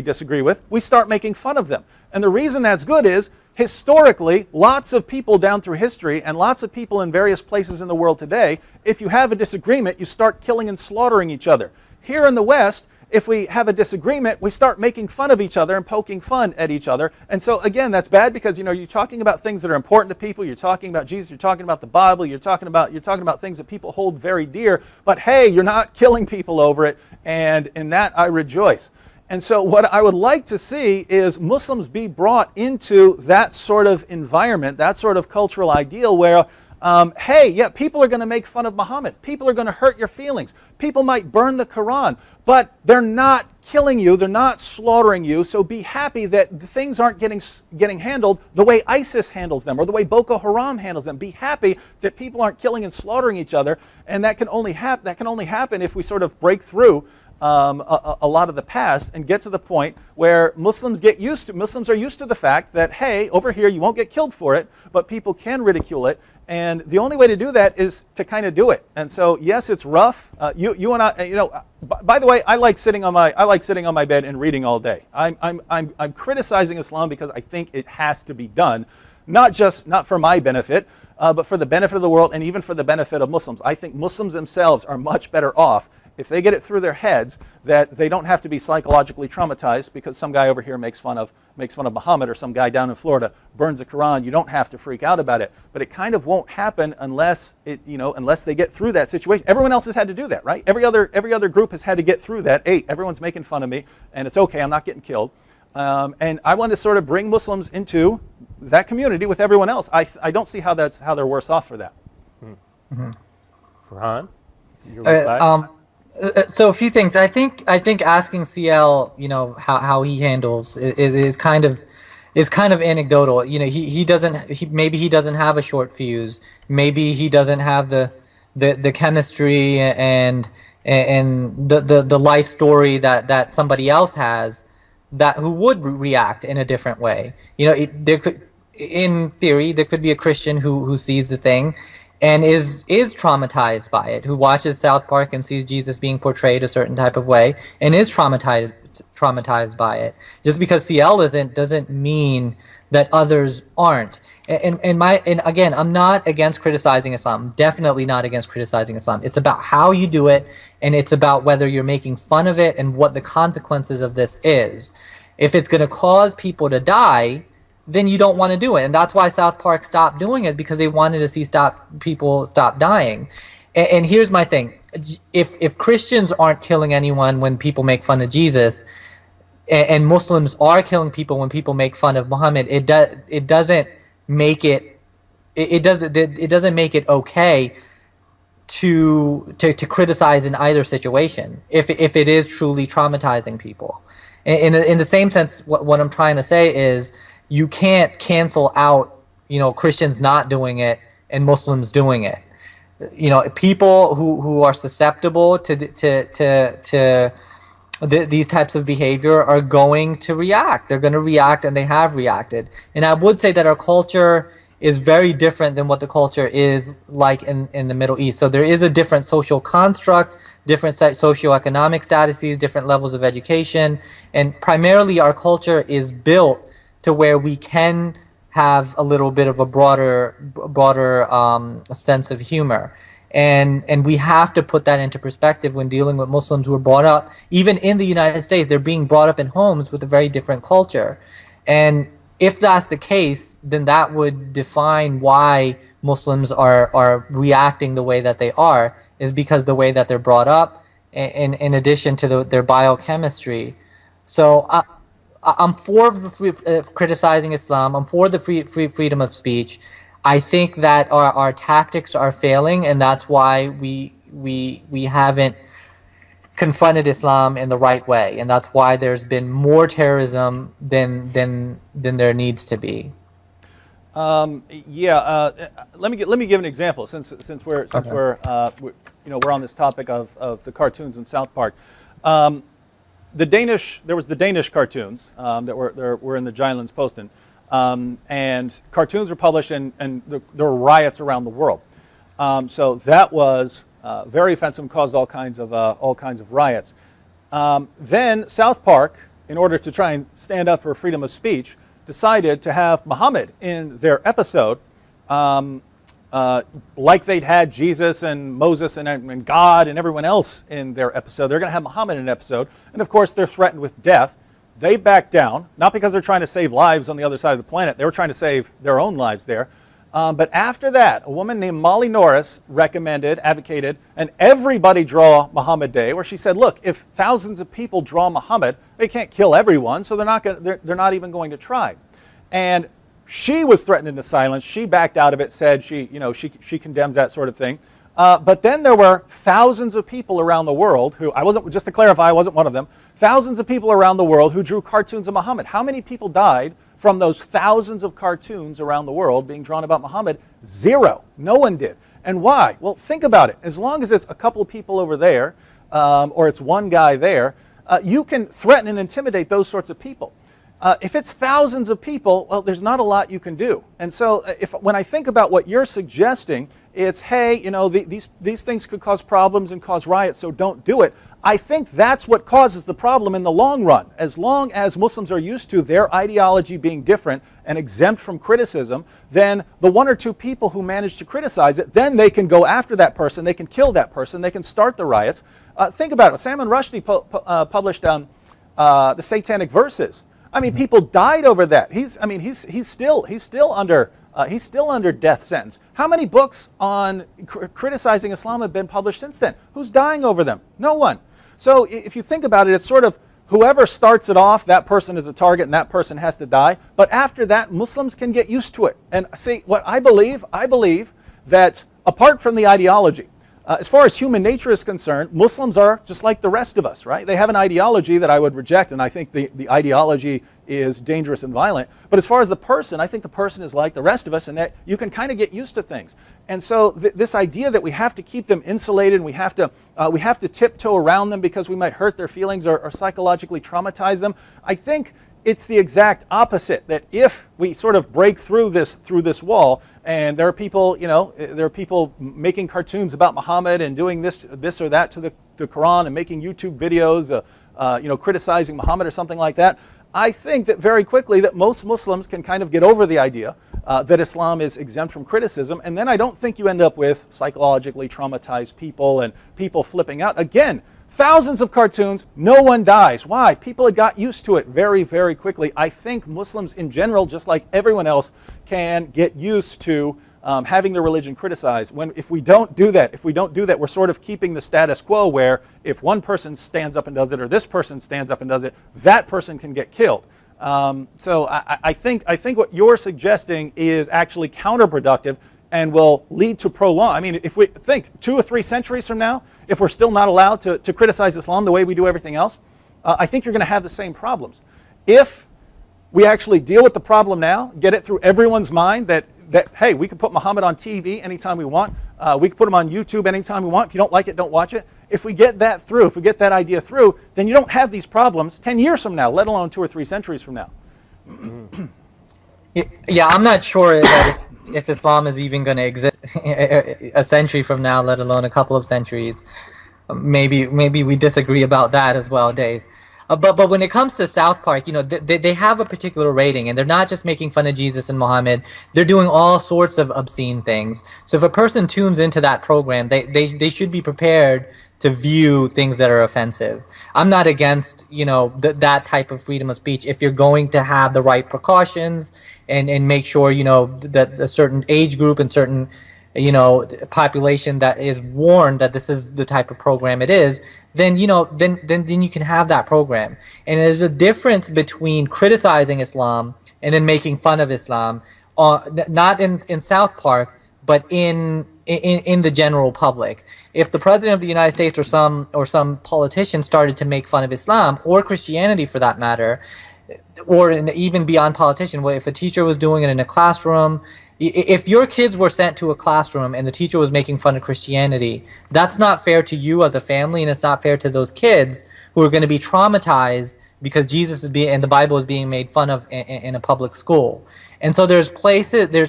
disagree with. We start making fun of them, and the reason that's good is, historically, lots of people down through history and lots of people in various places in the world today, if you have a disagreement, you start killing and slaughtering each other. Here in the West, if we have a disagreement, we start making fun of each other and poking fun at each other. And so again, that's bad, because you're talking about things that are important to people. You're talking about Jesus. You're talking about the Bible. You're talking about things that people hold very dear. But hey, you're not killing people over it, and in that I rejoice. And so what I would like to see is Muslims be brought into that sort of environment, that sort of cultural ideal where, hey, yeah, people are going to make fun of Muhammad. People are going to hurt your feelings. People might burn the Quran, but they're not killing you. They're not slaughtering you. So be happy that things aren't getting handled the way ISIS handles them or the way Boko Haram handles them. Be happy that people aren't killing and slaughtering each other. And that can only happen if we sort of break through a lot of the past and get to the point where Muslims are used to the fact that, hey, over here you won't get killed for it, but people can ridicule it, and the only way to do that is to kind of do it. And so, yes, it's rough. You and I, by the way, I like sitting on my bed and reading all day. I'm criticizing Islam because I think it has to be done, not for my benefit, but for the benefit of the world and even for the benefit of Muslims. I think Muslims themselves are much better off if they get it through their heads that they don't have to be psychologically traumatized because some guy over here makes fun of Muhammad, or some guy down in Florida burns the Quran. You don't have to freak out about it. But it kind of won't happen unless they get through that situation. Everyone else has had to do that, right? Every other group has had to get through that. Hey, everyone's making fun of me, and it's okay. I'm not getting killed. And I want to sort of bring Muslims into that community with everyone else. I don't see how they're worse off for that. Mm-hmm. Farhan, your reply? So a few things. I think asking CL, how he handles is kind of anecdotal. Maybe he doesn't have a short fuse. Maybe he doesn't have the chemistry and the life story that somebody else has, who would react in a different way. In theory, there could be a Christian who sees the thing and is traumatized by it, who watches South Park and sees Jesus being portrayed a certain type of way and is traumatized by it. Just because CL doesn't mean that others aren't. And again, I'm not against criticizing Islam. Definitely not against criticizing Islam. It's about how you do it, and it's about whether you're making fun of it and what the consequences of this is. If it's going to cause people to die, then you don't want to do it. And that's why South Park stopped doing it, because they wanted to see people stop dying. And here's my thing. If Christians aren't killing anyone when people make fun of Jesus, and Muslims are killing people when people make fun of Muhammad, it doesn't make it okay to criticize in either situation if it is truly traumatizing people. In the same sense, what I'm trying to say is you can't cancel out, Christians not doing it and Muslims doing it. People who are susceptible to these types of behavior are going to react. They're going to react, and they have reacted. And I would say that our culture is very different than what the culture is like in the Middle East. So there is a different social construct, different socioeconomic statuses, different levels of education, and primarily our culture is built to where we can have a little bit of a broader sense of humor. And we have to put that into perspective when dealing with Muslims who are brought up, even in the United States, they're being brought up in homes with a very different culture. And if that's the case, then that would define why Muslims are reacting the way that they are, is because the way that they're brought up, in addition to their biochemistry. So I'm for criticizing Islam. I'm for the freedom of speech. I think that our tactics are failing, and that's why we haven't confronted Islam in the right way, and that's why there's been more terrorism than there needs to be. Let me give an example since we're on this topic of the cartoons in South Park. There was the Danish cartoons that were in the Jyllands-Posten. And cartoons were published, and there were riots around the world. So that was very offensive and caused all kinds of riots. Then South Park, in order to try and stand up for freedom of speech, decided to have Muhammad in their episode, like they'd had Jesus and Moses and God and everyone else in their episode. They're going to have Muhammad in an episode, and of course they're threatened with death. They backed down, not because they're trying to save lives on the other side of the planet. They were trying to save their own lives there. But after that, a woman named Molly Norris advocated, and everybody draw Muhammad Day, where she said, look, if thousands of people draw Muhammad, they can't kill everyone, so they're not even going to try. And she was threatened into silence. She backed out of it, said she condemns that sort of thing. But then there were thousands of people around the world who, just to clarify, I wasn't one of them, thousands of people around the world who drew cartoons of Muhammad. How many people died from those thousands of cartoons around the world being drawn about Muhammad? Zero. No one did. And why? Well, think about it. As long as it's a couple of people over there, or it's one guy there, you can threaten and intimidate those sorts of people. If it's thousands of people, well, there's not a lot you can do. And so when I think about what you're suggesting, it's, hey, these things could cause problems and cause riots, so don't do it. I think that's what causes the problem in the long run. As long as Muslims are used to their ideology being different and exempt from criticism, then the one or two people who manage to criticize it, then they can go after that person, they can kill that person, they can start the riots. Think about it. Salman Rushdie published the Satanic Verses. I mean, people died over that. He's still under death sentence. How many books on criticizing Islam have been published since then? Who's dying over them? No one. So if you think about it, it's sort of whoever starts it off, that person is a target and that person has to die. But after that, Muslims can get used to it. And see, what I believe that apart from the ideology, as far as human nature is concerned, Muslims are just like the rest of us, right? They have an ideology that I would reject, and I think the ideology is dangerous and violent. But as far as the person, I think the person is like the rest of us, and that you can kind of get used to things. And so this idea that we have to keep them insulated, and we have to tiptoe around them because we might hurt their feelings or psychologically traumatize them, I think it's the exact opposite. That if we sort of break through this wall, and there are people, making cartoons about Muhammad and doing this or that to the Quran and making YouTube videos, criticizing Muhammad or something like that, I think that very quickly that most Muslims can kind of get over the idea that Islam is exempt from criticism, and then I don't think you end up with psychologically traumatized people and people flipping out. Again, thousands of cartoons, no one dies. Why? People had got used to it very, very quickly. I think Muslims in general, just like everyone else, can get used to having their religion criticized. If we don't do that, we're sort of keeping the status quo where if one person stands up and does it, or this person stands up and does it, that person can get killed. So I think what you're suggesting is actually counterproductive and will lead to prolong. I mean, if we think 2 or 3 centuries from now, if we're still not allowed to criticize Islam the way we do everything else, I think you're going to have the same problems. If we actually deal with the problem now, get it through everyone's mind that hey, we can put Muhammad on TV anytime we want. We can put him on YouTube anytime we want. If you don't like it, don't watch it. If we get that through, if we get that idea through, then you don't have these problems 10 years from now, let alone 2 or 3 centuries from now. Yeah, I'm not sure that if Islam is even going to exist a century from now, let alone a couple of centuries. Maybe we disagree about that as well, Dave. But when it comes to South Park, you know, they have a particular rating, and they're not just making fun of Jesus and Muhammad. They're doing all sorts of obscene things. So if a person tunes into that program, they should be prepared to view things that are offensive. I'm not against, you know, that type of freedom of speech if you're going to have the right precautions and make sure, you know, that a certain age group and certain, you know, population that is warned that this is the type of program it is, then, you know, then you can have that program. And there's a difference between criticizing Islam and then making fun of Islam, not in South Park, but in the general public. If the president of the United States or some politician started to make fun of Islam or Christianity for that matter, or even beyond politician, if a teacher was doing it in a classroom, if your kids were sent to a classroom and the teacher was making fun of Christianity, that's not fair to you as a family, and it's not fair to those kids who are going to be traumatized because Jesus is and the Bible is being made fun of in a public school. And so there's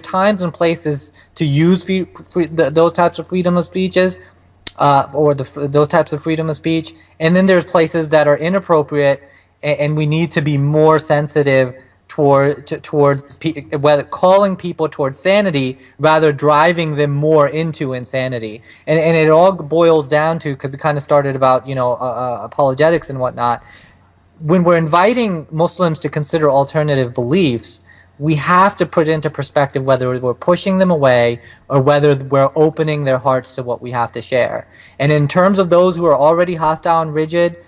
times and places to use those types of freedom of speeches, those types of freedom of speech, and then there's places that are inappropriate, and we need to be more sensitive towards whether calling people towards sanity rather driving them more into insanity. And it all boils down to, because we kind of started about, you know, apologetics and whatnot. When we're inviting Muslims to consider alternative beliefs, we have to put into perspective whether we're pushing them away or whether we're opening their hearts to what we have to share. And in terms of those who are already hostile and rigid,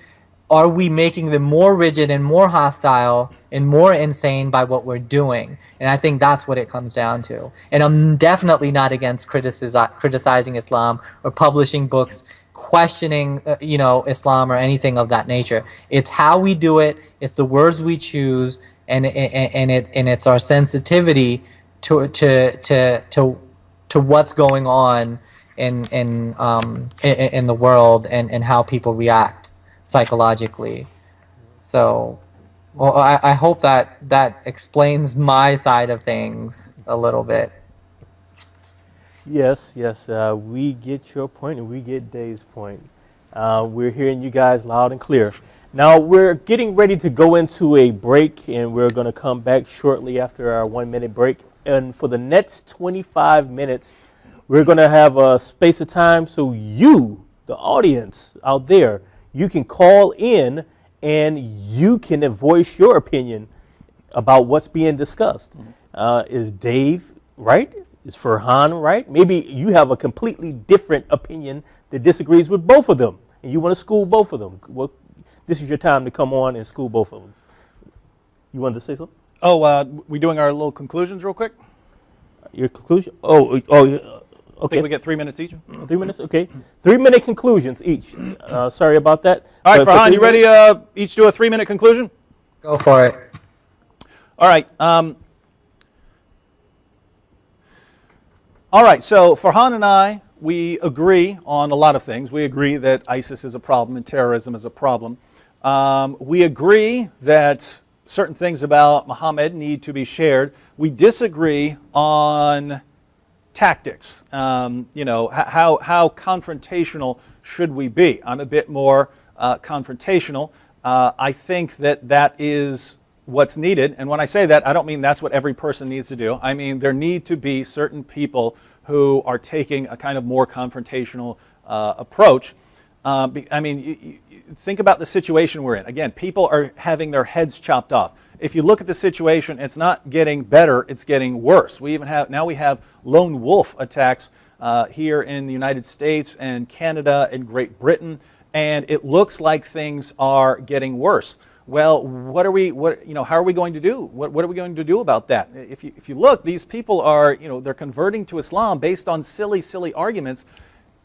are we making them more rigid and more hostile and more insane by what we're doing? And I think that's what it comes down to. And I'm definitely not against criticizing Islam or publishing books questioning, you know, Islam or anything of that nature. It's how we do it. It's the words we choose, and it's our sensitivity to what's going on in the world and how people react psychologically. So, well, I hope that explains my side of things a little bit. Yes, we get your point and we get Dave's point. We're hearing you guys loud and clear. Now we're getting ready to go into a break, and we're going to come back shortly after our 1-minute break. And for the next 25 minutes, we're going to have a space of time so you, the audience out there, you can call in and you can voice your opinion about what's being discussed. Is Dave right? Is Farhan right? Maybe you have a completely different opinion that disagrees with both of them, and you want to school both of them. Well, this is your time to come on and school both of them. You wanted to say something? Oh, we doing our little conclusions real quick? Your conclusion? Okay. I think we get 3 minutes each. 3 minutes, okay. 3-minute conclusions each. Sorry about that. All right, Farhan, you ready? Each do a 3-minute conclusion? Go for it. All right. All right, so Farhan and I, we agree on a lot of things. We agree that ISIS is a problem and terrorism is a problem. We agree that certain things about Muhammad need to be shared. We disagree on tactics. You know, how confrontational should we be? I'm a bit more confrontational. I think that is what's needed. And when I say that, I don't mean that's what every person needs to do. I mean, there need to be certain people who are taking a kind of more confrontational approach. I mean, think about the situation we're in. Again, people are having their heads chopped off. If you look at the situation, it's not getting better, it's getting worse. We have lone wolf attacks here in the United States and Canada and Great Britain, and it looks like things are getting worse. Well, how are we going to do? What are we going to do about that? If you look, these people are, they're converting to Islam based on silly arguments.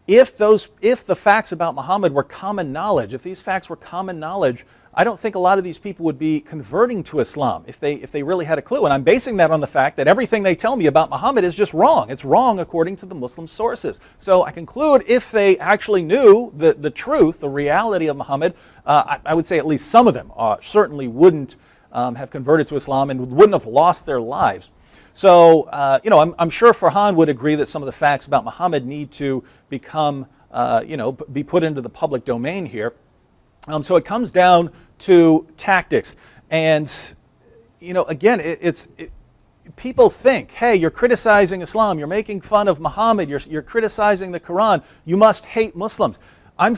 If the facts about Muhammad were common knowledge, if these facts were common knowledge, I don't think a lot of these people would be converting to Islam if they really had a clue. And I'm basing that on the fact that everything they tell me about Muhammad is just wrong. It's wrong according to the Muslim sources. So I conclude if they actually knew the truth, the reality of Muhammad, I would say at least some of them certainly wouldn't have converted to Islam and wouldn't have lost their lives. So, I'm sure Farhan would agree that some of the facts about Muhammad need to become, be put into the public domain here. So it comes down to tactics. And, again, people think, hey, you're criticizing Islam, you're making fun of Muhammad, you're criticizing the Quran, you must hate Muslims. I'm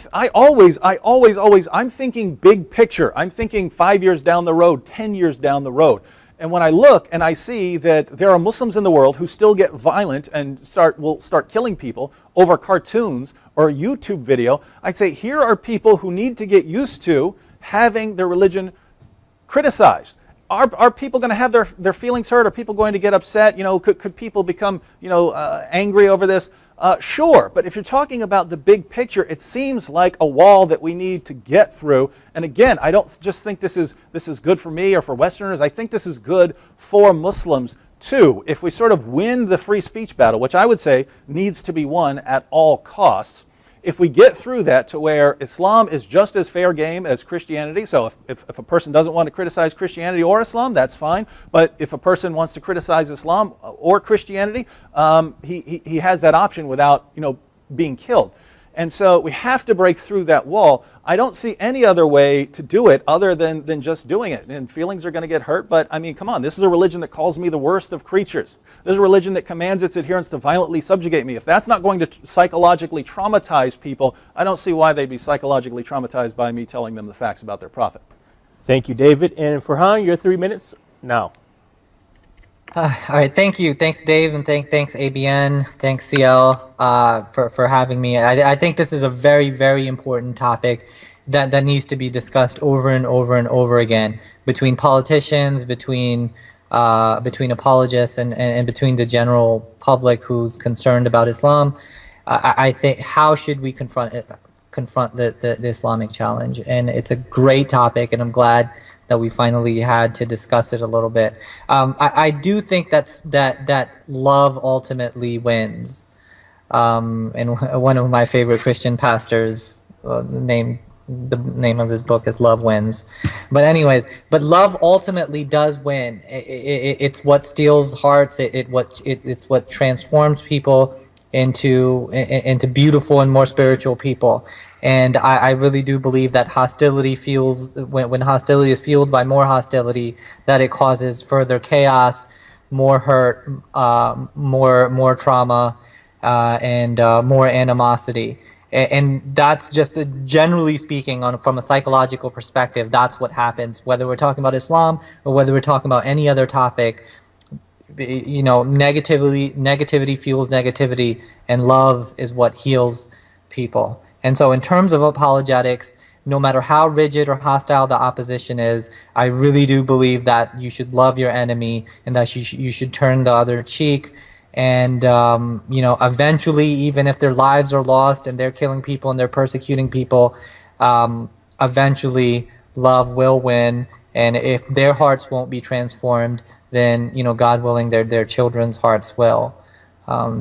thinking big picture. I'm thinking 5 years down the road, 10 years down the road. And when I look and I see that there are Muslims in the world who still get violent and will start killing people over cartoons or a YouTube video, I say here are people who need to get used to having their religion criticized. Are people going to have their feelings hurt? Are people going to get upset? Could people become angry over this? Sure, but if you're talking about the big picture, it seems like a wall that we need to get through. And again, I don't just think this is good for me or for Westerners. I think this is good for Muslims too. If we sort of win the free speech battle, which I would say needs to be won at all costs, if we get through that to where Islam is just as fair game as Christianity, so if a person doesn't want to criticize Christianity or Islam, that's fine. But if a person wants to criticize Islam or Christianity, he has that option without being killed. And so we have to break through that wall. I don't see any other way to do it other than just doing it. And feelings are going to get hurt, but I mean, come on, this is a religion that calls me the worst of creatures. This is a religion that commands its adherents to violently subjugate me. If that's not going to psychologically traumatize people, I don't see why they'd be psychologically traumatized by me telling them the facts about their prophet. Thank you, David. And Farhan, your 3 minutes now. All right, thank you. Thanks, Dave, and thanks, ABN. Thanks, CL, for having me. I think this is a very, very important topic that needs to be discussed over and over and over again between politicians, between apologists, and between the general public who's concerned about Islam. I think, how should we confront the Islamic challenge? And it's a great topic, and I'm glad that we finally had to discuss it a little bit. I do think that love ultimately wins. And one of my favorite Christian pastors, the name of his book is Love Wins. But anyways, but love ultimately does win. It's what steals hearts. It's what transforms people into beautiful and more spiritual people. And I really do believe that hostility when hostility is fueled by more hostility, that it causes further chaos, more hurt, more trauma, and more animosity. And that's just generally speaking, from a psychological perspective, that's what happens. Whether we're talking about Islam or whether we're talking about any other topic, negativity fuels negativity, and love is what heals people. And so in terms of apologetics, no matter how rigid or hostile the opposition is, I really do believe that you should love your enemy and that you should turn the other cheek. And, eventually, even if their lives are lost and they're killing people and they're persecuting people, eventually love will win. And if their hearts won't be transformed, then, God willing, their children's hearts will.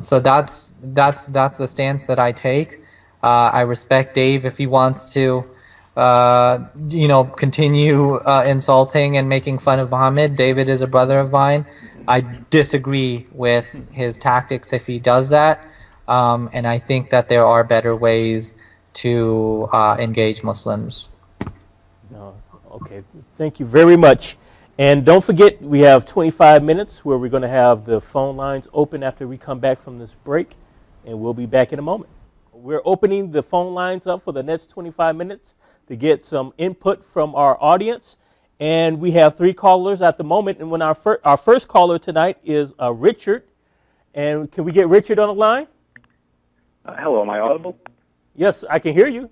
So that's the stance that I take. I respect Dave if he wants to, continue insulting and making fun of Muhammad. David is a brother of mine. I disagree with his tactics if he does that, and I think that there are better ways to engage Muslims. No. Okay, thank you very much. And don't forget, we have 25 minutes where we're going to have the phone lines open after we come back from this break, and we'll be back in a moment. We're opening the phone lines up for the next 25 minutes to get some input from our audience. And we have 3 callers at the moment. And when our first caller tonight is Richard. And can we get Richard on the line? Hello, am I audible? Yes, I can hear you.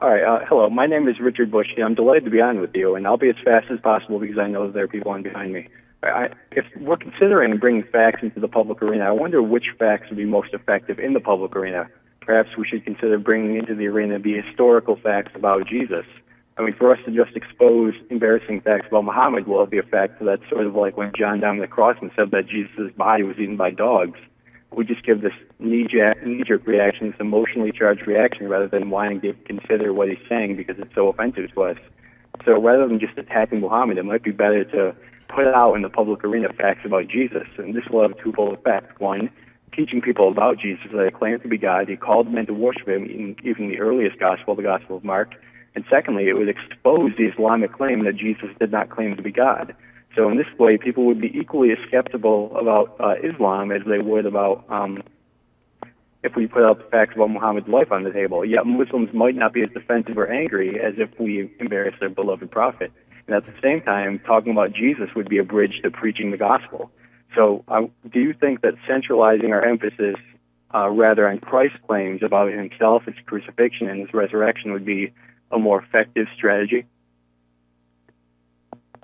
All right, hello. My name is Richard Bush. I'm delighted to be on with you, and I'll be as fast as possible because I know that there are people on behind me. If we're considering bringing facts into the public arena, I wonder which facts would be most effective in the public arena. Perhaps we should consider bringing into the arena the historical facts about Jesus. I mean, for us to just expose embarrassing facts about Muhammad will have the effect that's sort of like when John died on the cross and said that Jesus' body was eaten by dogs. We just give this knee-jerk reaction, this emotionally charged reaction, rather than wanting to consider what he's saying because it's so offensive to us. So rather than just attacking Muhammad, it might be better to put out in the public arena facts about Jesus. And this will have a twofold effect. One, teaching people about Jesus that he claimed to be God. He called men to worship him, even in the earliest gospel, the Gospel of Mark. And secondly, it would expose the Islamic claim that Jesus did not claim to be God. So in this way, people would be equally as skeptical about Islam as they would about if we put out the facts about Muhammad's life on the table. Yet Muslims might not be as defensive or angry as if we embarrass their beloved prophet. And at the same time, talking about Jesus would be a bridge to preaching the gospel. So do you think that centralizing our emphasis rather on Christ's claims about himself, his crucifixion, and his resurrection would be a more effective strategy?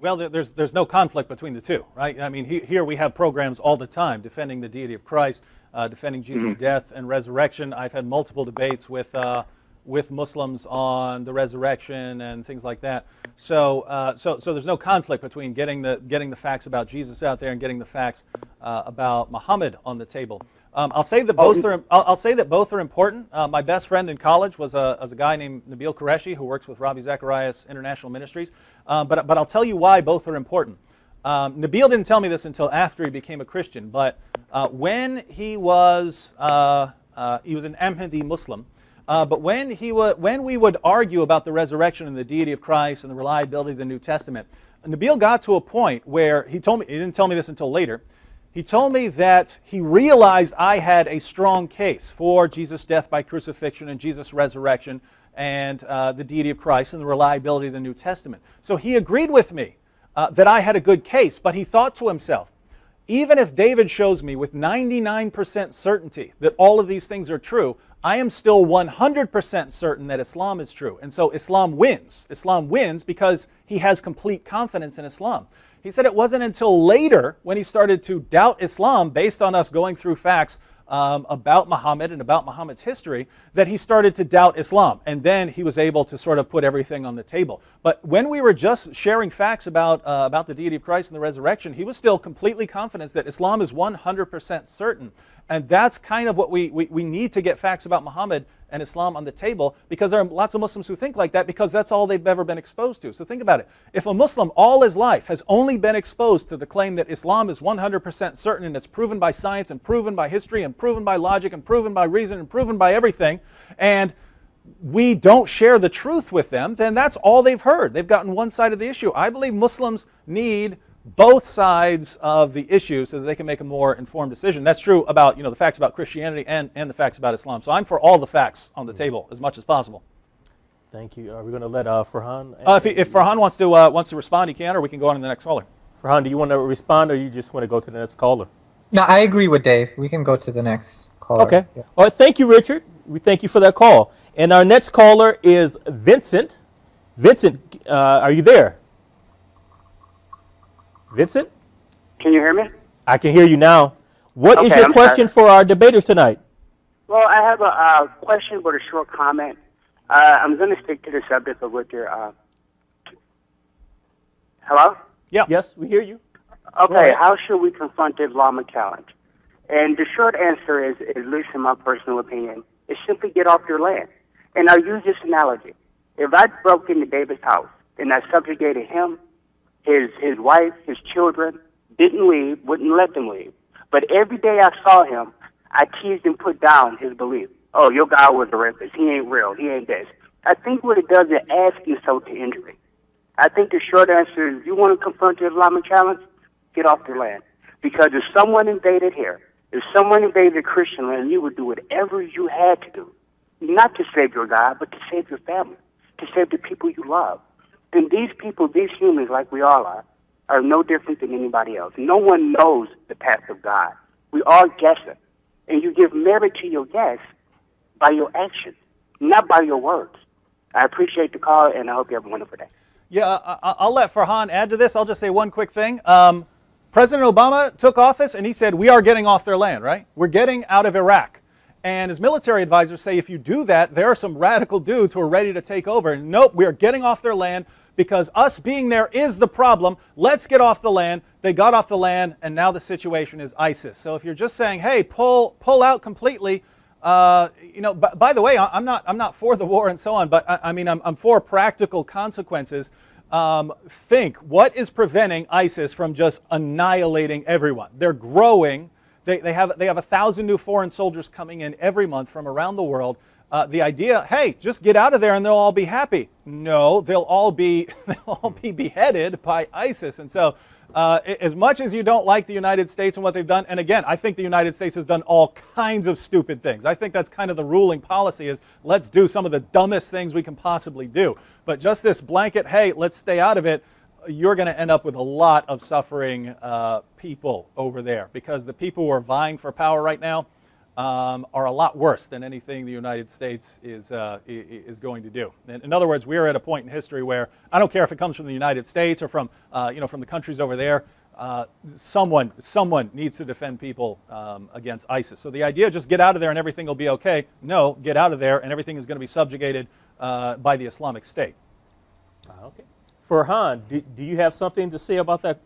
Well, there's no conflict between the two, right? I mean, here we have programs all the time defending the deity of Christ, defending Jesus' death and resurrection. I've had multiple debates with Muslims on the resurrection and things like that. So there's no conflict between getting the facts about Jesus out there and getting the facts about Muhammad on the table. I'll say that both are important. My best friend in college was a guy named Farhan Qureshi who works with Ravi Zacharias International Ministries. But I'll tell you why both are important. Nabil didn't tell me this until after he became a Christian, but when he was an Ahmadi Muslim. But when we would argue about the resurrection and the deity of Christ and the reliability of the New Testament, Nabil got to a point where he didn't tell me this until later. He told me that he realized I had a strong case for Jesus' death by crucifixion and Jesus' resurrection and the deity of Christ and the reliability of the New Testament. So he agreed with me that I had a good case, but he thought to himself, even if David shows me with 99% certainty that all of these things are true, I am still 100% certain that Islam is true. And so Islam wins. Islam wins because he has complete confidence in Islam. He said it wasn't until later when he started to doubt Islam based on us going through facts about Muhammad and about Muhammad's history that he started to doubt Islam. And then he was able to sort of put everything on the table. But when we were just sharing facts about the deity of Christ and the resurrection, he was still completely confident that Islam is 100% certain. And that's kind of what we need to get facts about Muhammad and Islam on the table, because there are lots of Muslims who think like that because that's all they've ever been exposed to. So think about it. If a Muslim all his life has only been exposed to the claim that Islam is 100% certain and it's proven by science and proven by history and proven by logic and proven by reason and proven by everything, and we don't share the truth with them, then that's all they've heard. They've gotten one side of the issue. I believe Muslims need both sides of the issue so that they can make a more informed decision. That's true about the facts about Christianity and the facts about Islam. So I'm for all the facts on the table as much as possible. Thank you. Are we going to let Farhan? If Farhan wants to respond, he can, or we can go on to the next caller. Farhan, do you want to respond, or you just want to go to the next caller? No, I agree with Dave. We can go to the next caller. Okay. Yeah. All right. Thank you, Richard. We thank you for that call. And our next caller is Vincent. Vincent, are you there? Vincent? Can you hear me? I can hear you now. What is your I'm question for our debaters tonight? Well, I have a question but a short comment. I'm going to stick to the subject of what you're... Hello? Yeah. Yes, we hear you. Okay, how should we confront the Islamic challenge? And the short answer is, at least in my personal opinion, is simply get off your land. And I'll use this analogy. If I broke into David's house and I subjugated him, his wife, his children, didn't leave, wouldn't let them leave. But every day I saw him, I teased and put down his belief. Oh, your God was a rapist. He ain't real. He ain't this. I think what it does is ask insult to injury. I think the short answer is, if you want to confront the Islamic challenge, get off your land. Because if someone invaded here, if someone invaded the Christian land, you would do whatever you had to do, not to save your God, but to save your family, to save the people you love. And these people, these humans, like we all are no different than anybody else. No one knows the path of God. We all guess it. And you give merit to your guess by your actions, not by your words. I appreciate the call, and I hope you have a wonderful day. Yeah, I'll let Farhan add to this. I'll just say one quick thing. President Obama took office, and he said, we are getting off their land, right? We're getting out of Iraq. And his military advisors say if you do that, there are some radical dudes who are ready to take over. And nope, we are getting off their land because us being there is the problem. Let's get off the land. They got off the land, and now the situation is ISIS. So if you're just saying, hey, pull out completely, by the way, I'm not for the war and so on, but I'm for practical consequences. Think, what is preventing ISIS from just annihilating everyone? They're growing. They have 1,000 new foreign soldiers coming in every month from around the world. The idea, hey, just get out of there and they'll all be happy. No, they'll all be beheaded by ISIS. And so as much as you don't like the United States and what they've done, and again, I think the United States has done all kinds of stupid things. I think that's kind of the ruling policy is let's do some of the dumbest things we can possibly do. But just this blanket, hey, let's stay out of it, you're going to end up with a lot of suffering people over there because the people who are vying for power right now are a lot worse than anything the United States is going to do. In other words, we're at a point in history where I don't care if it comes from the United States or from from the countries over there. Someone needs to defend people against ISIS. So the idea, just get out of there and everything will be okay. No, get out of there and everything is going to be subjugated by the Islamic State. Okay. Farhan, do you have something to say about that?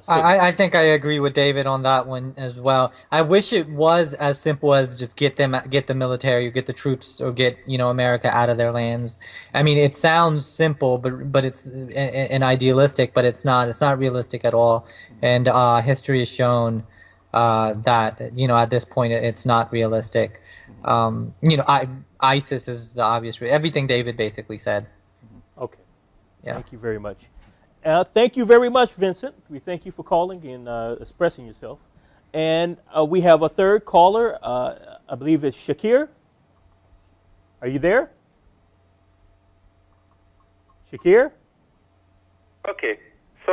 I think I agree with David on that one as well. I wish it was as simple as just get the military, or get the troops, or get America out of their lands. I mean, it sounds simple, but it's an idealistic, but it's not. It's not realistic at all. And history has shown that at this point it's not realistic. ISIS is the obvious. Everything David basically said. Okay. Yeah. Thank you very much. Thank you very much, Vincent. We thank you for calling and expressing yourself. And we have a third caller. I believe it's Shakir. Are you there? Shakir? Okay. So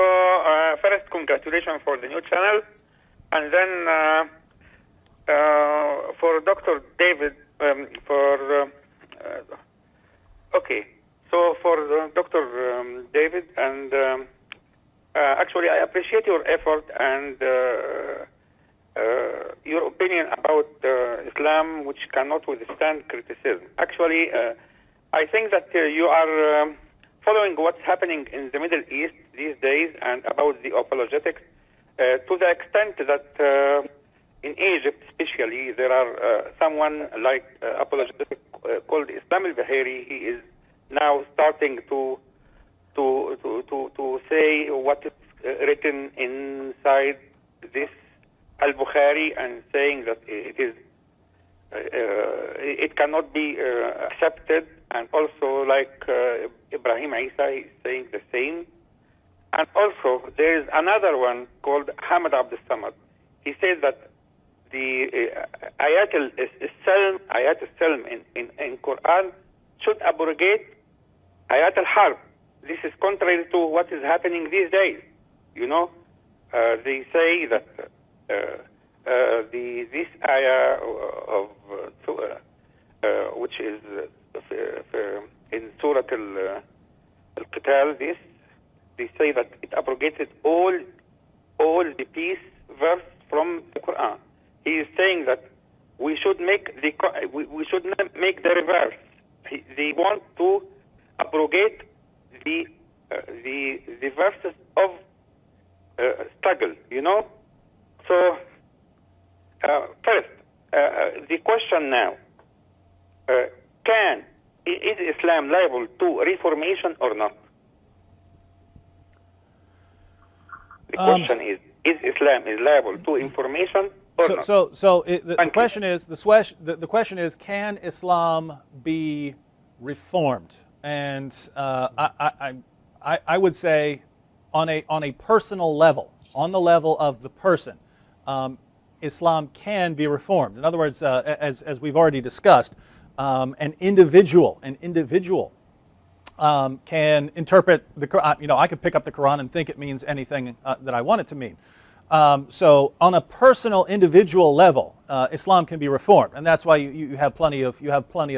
first, congratulations for the new channel. And then for Dr. David, okay. So for Dr. David, and actually I appreciate your effort and your opinion about Islam, which cannot withstand criticism. Actually, I think that you are following what's happening in the Middle East these days and about the apologetics to the extent that in Egypt especially there are someone like apologetic called Islam al-Bahiri. He is now starting to say what is written inside this al-Bukhari and saying that it cannot be accepted, and also like Ibrahim Isa is saying the same. And also there is another one called Hamad Abdul Samad. He says that the Ayat al-Salm in Quran should abrogate Ayat al-Harb. This is contrary to what is happening these days. They say that this ayah of which is in Surah al-Qital, they say that it abrogated all the peace verse from the Quran. He is saying that we should we should not make the reverse. They want to abrogate the verses of struggle, So first, the question now: is Islam liable to reformation or not? The question is Islam liable to information or not? The question is, can Islam be reformed? And I would say, on a personal level, on the level of the person, Islam can be reformed. In other words, as we've already discussed, an individual can interpret the Quran. I could pick up the Quran and think it means anything that I want it to mean. So on a personal, individual level, Islam can be reformed, and that's why you have plenty of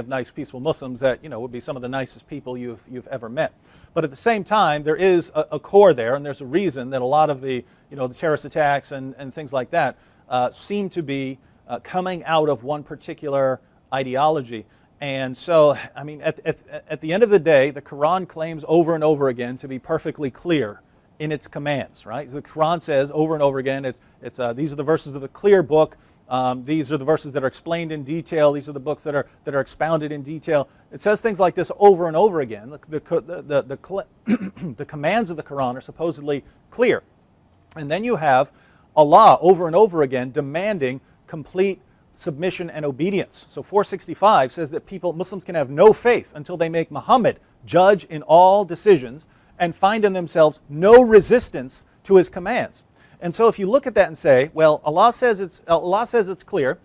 nice, peaceful Muslims that would be some of the nicest people you've ever met. But at the same time, there is a core there, and there's a reason that a lot of the the terrorist attacks and things like that seem to be coming out of one particular ideology. And so, I mean, at the end of the day, the Quran claims over and over again to be perfectly clear in its commands, right? The Quran says over and over again, these are the verses of the clear book. These are the verses that are explained in detail. These are the books that are expounded in detail. It says things like this over and over again. The commands of the Quran are supposedly clear. And then you have Allah over and over again demanding complete submission and obedience. So 465 says that Muslims can have no faith until they make Muhammad judge in all decisions and find in themselves no resistance to his commands. And so if you look at that and say, well, Allah says it's clear.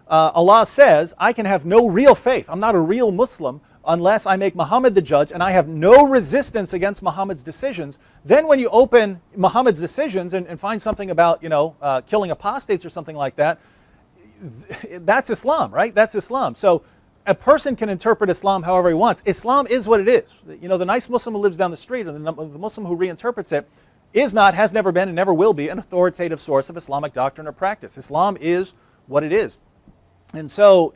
Allah says I can have no real faith. I'm not a real Muslim unless I make Muhammad the judge, and I have no resistance against Muhammad's decisions. Then when you open Muhammad's decisions and find something about, killing apostates or something like that, that's Islam, right? That's Islam. So a person can interpret Islam however he wants. Islam is what it is. The nice Muslim who lives down the street, or the Muslim who reinterprets it, is not, has never been, and never will be an authoritative source of Islamic doctrine or practice. Islam is what it is. And so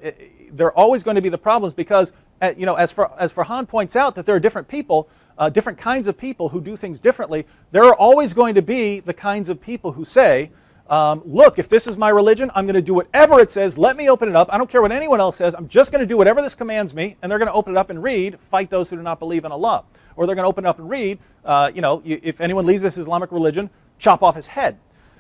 there are always going to be the problems because, as Farhan points out, that there are different people, different kinds of people who do things differently. There are always going to be the kinds of people who say, look, if this is my religion, I'm going to do whatever it says. Let me open it up. I don't care what anyone else says. I'm just going to do whatever this commands me. And they're going to open it up and read, fight those who do not believe in Allah. Or they're going to open it up and read, if anyone leaves this Islamic religion, chop off his head.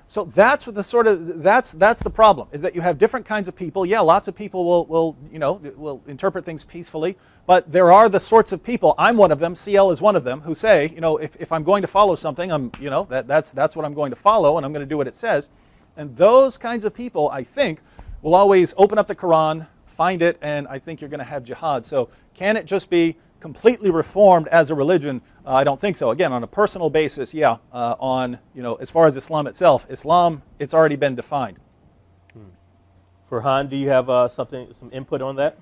So that's what that's the problem, is that you have different kinds of people. Yeah, lots of people will interpret things peacefully, but there are the sorts of people, I'm one of them, CL is one of them, who say, if I'm going to follow something, that's what I'm going to follow, and I'm going to do what it says. And those kinds of people, I think, will always open up the Quran, find it, and I think you're going to have jihad. So can it just be completely reformed as a religion? I don't think so. Again, on a personal basis, yeah. As far as Islam itself, it's already been defined. Farhan, do you have some input on that?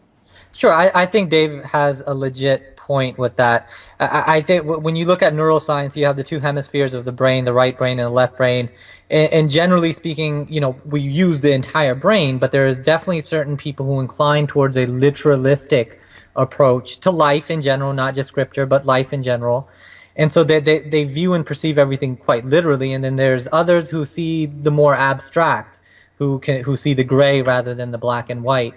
Sure, I think Dave has a legit point with that. I think when you look at neuroscience, you have the two hemispheres of the brain, the right brain and the left brain. And generally speaking, we use the entire brain, but there is definitely certain people who incline towards a literalistic approach to life in general, not just scripture, but life in general. And so they view and perceive everything quite literally. And then there's others who see the more abstract, who see the gray rather than the black and white.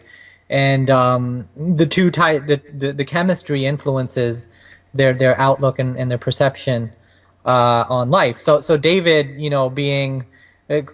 And the chemistry influences their outlook and their perception on life. So David, being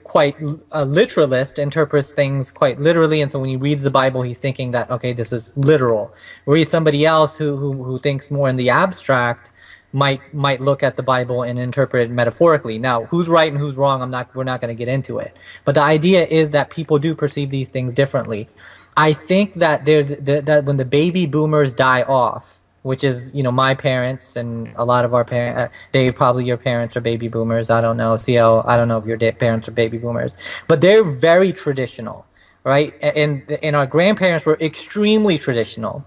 quite a literalist, interprets things quite literally, and so when he reads the Bible, he's thinking that, okay, this is literal. Whereas somebody else who thinks more in the abstract might look at the Bible and interpret it metaphorically. Now, who's right and who's wrong, we're not going to get into it. But the idea is that people do perceive these things differently. I think that that when the baby boomers die off, which is, my parents and a lot of our parents, Dave, probably your parents are baby boomers. I don't know, CL, I don't know if your parents are baby boomers, but they're very traditional, right? And our grandparents were extremely traditional,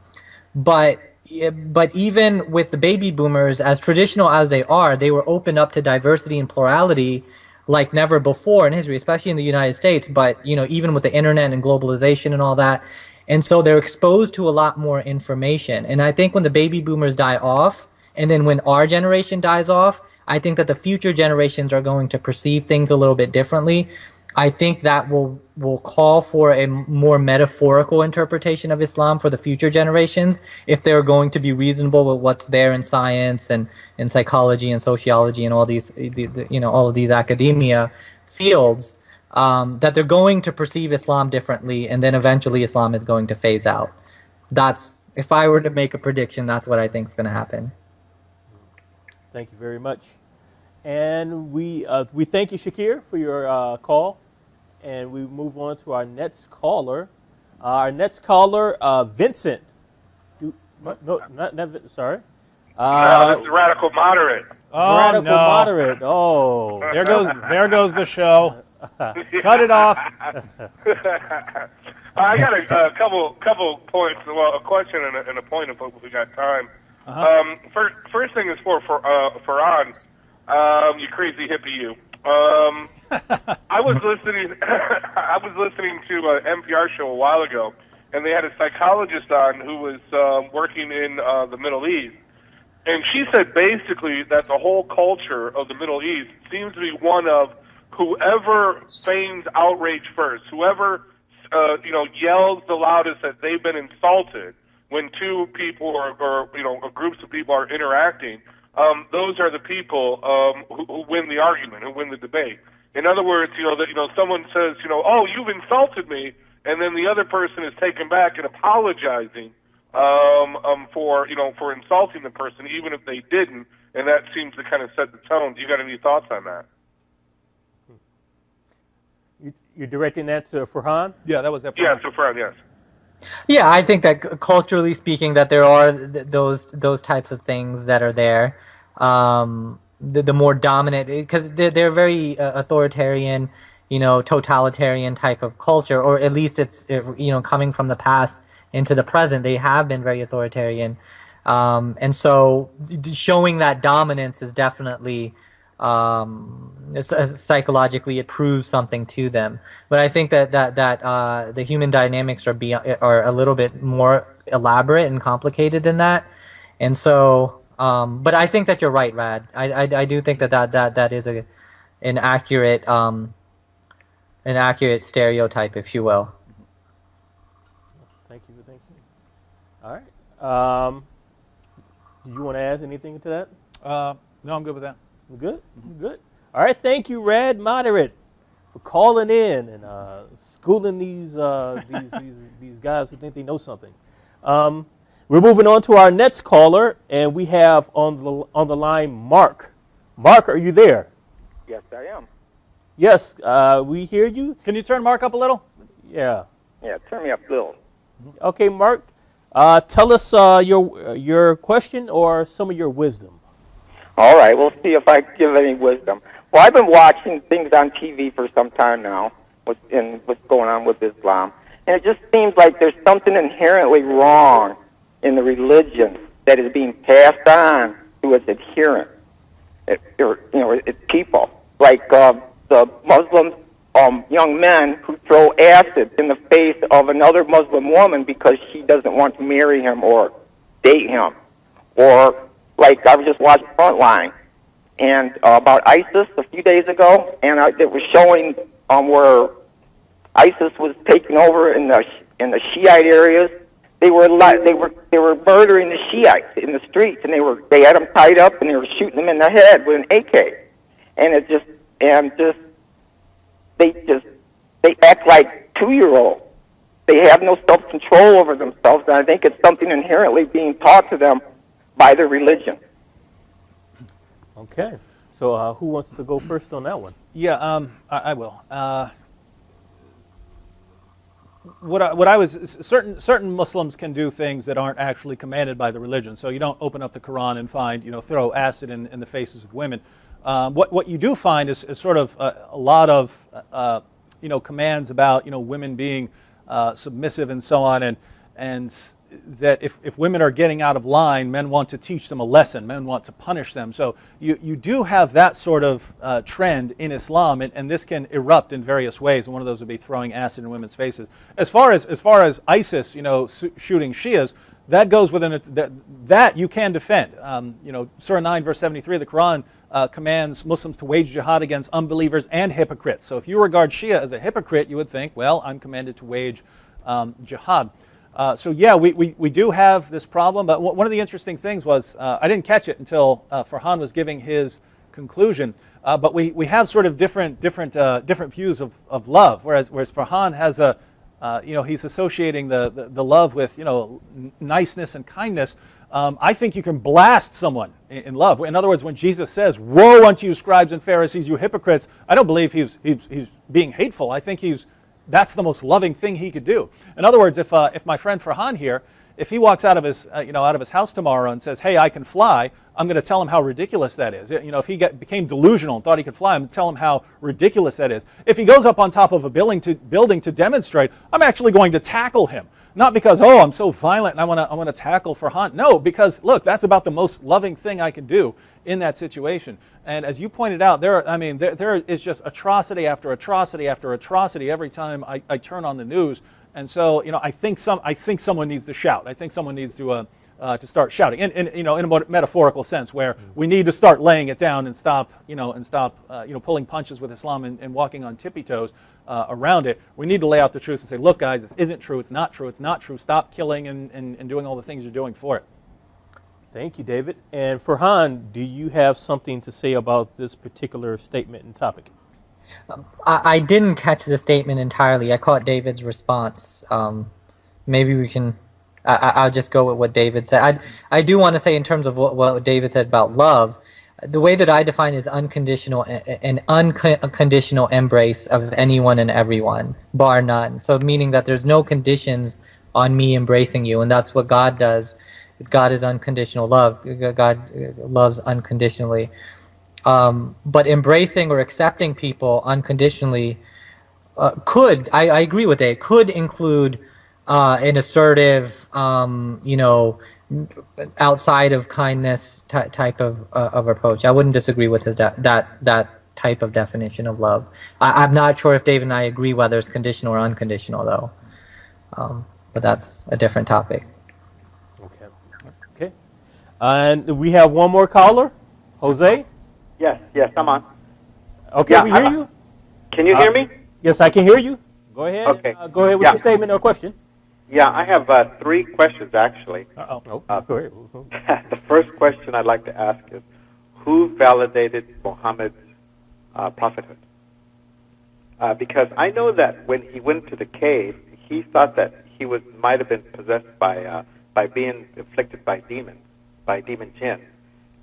but even with the baby boomers, as traditional as they were open up to diversity and plurality like never before in history, especially in the United States, but even with the internet and globalization and all that. And so they're exposed to a lot more information. And I think when the baby boomers die off, and then when our generation dies off, I think that the future generations are going to perceive things a little bit differently. I think that will call for a more metaphorical interpretation of Islam for the future generations if they're going to be reasonable with what's there in science and in psychology and sociology and all these all of these academia fields. That they're going to perceive Islam differently, and then eventually Islam is going to phase out. If I were to make a prediction, that's what I think is going to happen. Thank you very much. And we thank you, Shakir, for your call. And we move on to our next caller. Vincent. Sorry. No, this is Radical Moderate. Oh, Radical no. Moderate. Oh. There goes the show. Cut it off. I got a couple points. Well, a question and a point if we got time. First thing is for Farhan, you crazy hippie, you. I was was listening to an NPR show a while ago, and they had a psychologist on who was working in the Middle East. And she said basically that the whole culture of the Middle East seems to be one of whoever feigns outrage first, whoever yells the loudest that they've been insulted when two people or groups of people are interacting. Those are the people who win the argument, who win the debate. In other words, someone says, oh, you've insulted me, and then the other person is taken back and apologizing for insulting the person, even if they didn't, and that seems to kind of set the tone. Do you got any thoughts on that? You're directing that to Farhan? Yeah, that was that. Yeah, to Farhan, yes. Yeah, I think that culturally speaking, that there are those types of things that are there. The more dominant, because they're very authoritarian, totalitarian type of culture, or at least it's coming from the past into the present. They have been very authoritarian, and so showing that dominance is definitely psychologically it proves something to them. But I think that the human dynamics are a little bit more elaborate and complicated than that, and so. But I think that you're right, Rad. I do think that is an accurate stereotype, if you will. Thank you. All right. Did you want to add anything to that? No, I'm good with that. We're good? Good. All right, thank you, Rad Moderate, for calling in and schooling these guys who think they know something. We're moving on to our next caller, and we have on the line Mark. Mark, are you there? Yes, I am. Yes, we hear you. Can you turn Mark up a little? Yeah. Yeah, turn me up a little. Okay, Mark, tell us your question or some of your wisdom. All right, we'll see if I give any wisdom. Well, I've been watching things on TV for some time now, what's going on with Islam, and it just seems like there's something inherently wrong in the religion that is being passed on to its adherents, its people, like the Muslim young men who throw acid in the face of another Muslim woman because she doesn't want to marry him or date him, or like I was just watching Frontline and about ISIS a few days ago, and it was showing where ISIS was taking over in the Shiite areas. They were murdering the Shiites in the streets, and they had them tied up, and they were shooting them in the head with an AK, and they act like 2-year-olds. They have no self-control over themselves, and I think it's something inherently being taught to them by their religion. Okay, so who wants to go first on that one? Yeah, I will. What I was certain Muslims can do things that aren't actually commanded by the religion. So you don't open up the Quran and find throw acid in the faces of women. What you do find is sort of a lot of commands about women being submissive and so on, and that if women are getting out of line, men want to teach them a lesson, men want to punish them. So you do have that sort of trend in Islam, and this can erupt in various ways, and one of those would be throwing acid in women's faces. As far as ISIS, shooting Shias, that goes within that you can defend. Surah 9 verse 73 of the Quran commands Muslims to wage jihad against unbelievers and hypocrites. So if you regard Shia as a hypocrite, you would think, well, I'm commanded to wage jihad. So yeah, we do have this problem, but one of the interesting things was, I didn't catch it until Farhan was giving his conclusion, but we have sort of different views of love, whereas Farhan has he's associating the love with niceness and kindness. I think you can blast someone in love. In other words, when Jesus says, "Woe unto you, scribes and Pharisees, you hypocrites," I don't believe he's being hateful. I think that's the most loving thing he could do. In other words, if my friend Farhan here, if he walks out of his house tomorrow and says, "Hey, I can fly," I'm going to tell him how ridiculous that is. If he became delusional and thought he could fly, I'm going to tell him how ridiculous that is. If he goes up on top of a building to demonstrate, I'm actually going to tackle him. Not because, oh, I'm so violent and I want to tackle Farhan. No, because look, that's about the most loving thing I can do in that situation. And as you pointed out, there is just atrocity after atrocity after atrocity every time I turn on the news. And so, I think someone needs to shout. I think someone needs to start shouting, in a more metaphorical sense, where we need to start laying it down and stop pulling punches with Islam and walking on tippy toes around it. We need to lay out the truth and say, look, guys, this isn't true. It's not true. It's not true. Stop killing and doing all the things you're doing for it. Thank you, David. And Farhan, do you have something to say about this particular statement and topic? I didn't catch the statement entirely. I caught David's response. Maybe we can. I'll just go with what David said. I do want to say, in terms of what David said about love, the way that I define is unconditional embrace of anyone and everyone, bar none. So meaning that there's no conditions on me embracing you, and that's what God does. God is unconditional love. God loves unconditionally. But embracing or accepting people unconditionally could, I agree with it, could include an assertive, outside of kindness type of approach. I wouldn't disagree with that type of definition of love. I'm not sure if Dave and I agree whether it's conditional or unconditional, though. But that's a different topic. Okay. And we have one more caller, Jose. Yes, I'm on. Okay, yeah, we hear you. Can you hear me? Yes, I can hear you. Go ahead. Okay. Go ahead with your statement or question. Yeah, I have 3 questions, actually. Go ahead. The first question I'd like to ask is, who validated Muhammad's prophethood? Because I know that when he went to the cave, he thought that he might have been possessed by being afflicted by demons, by demon jinn.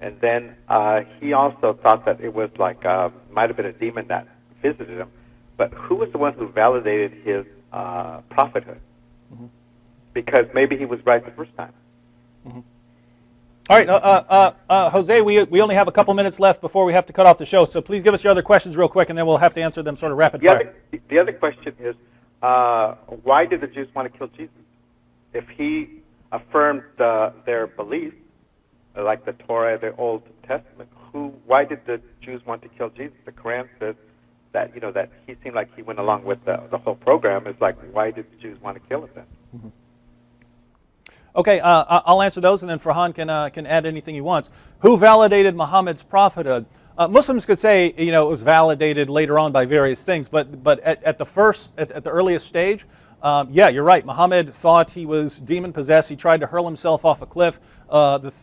And then he also thought that it was might have been a demon that visited him. But who was the one who validated his prophethood? Mm-hmm. Because maybe he was right the first time. Mm-hmm. All right, Jose, we only have a couple minutes left before we have to cut off the show, so please give us your other questions real quick, and then we'll have to answer them sort of rapid fire. The other question is, why did the Jews want to kill Jesus? If he affirmed their beliefs, like the Torah, the Old Testament, why did the Jews want to kill Jesus? The Quran says that that he seemed like he went along with the whole program. It's like, why did the Jews want to kill him then? Mm-hmm. Okay, I'll answer those, and then Farhan can add anything he wants. Who validated Muhammad's prophethood? Muslims could say it was validated later on by various things, but at the earliest stage, yeah, you're right. Muhammad thought he was demon possessed. He tried to hurl himself off a cliff.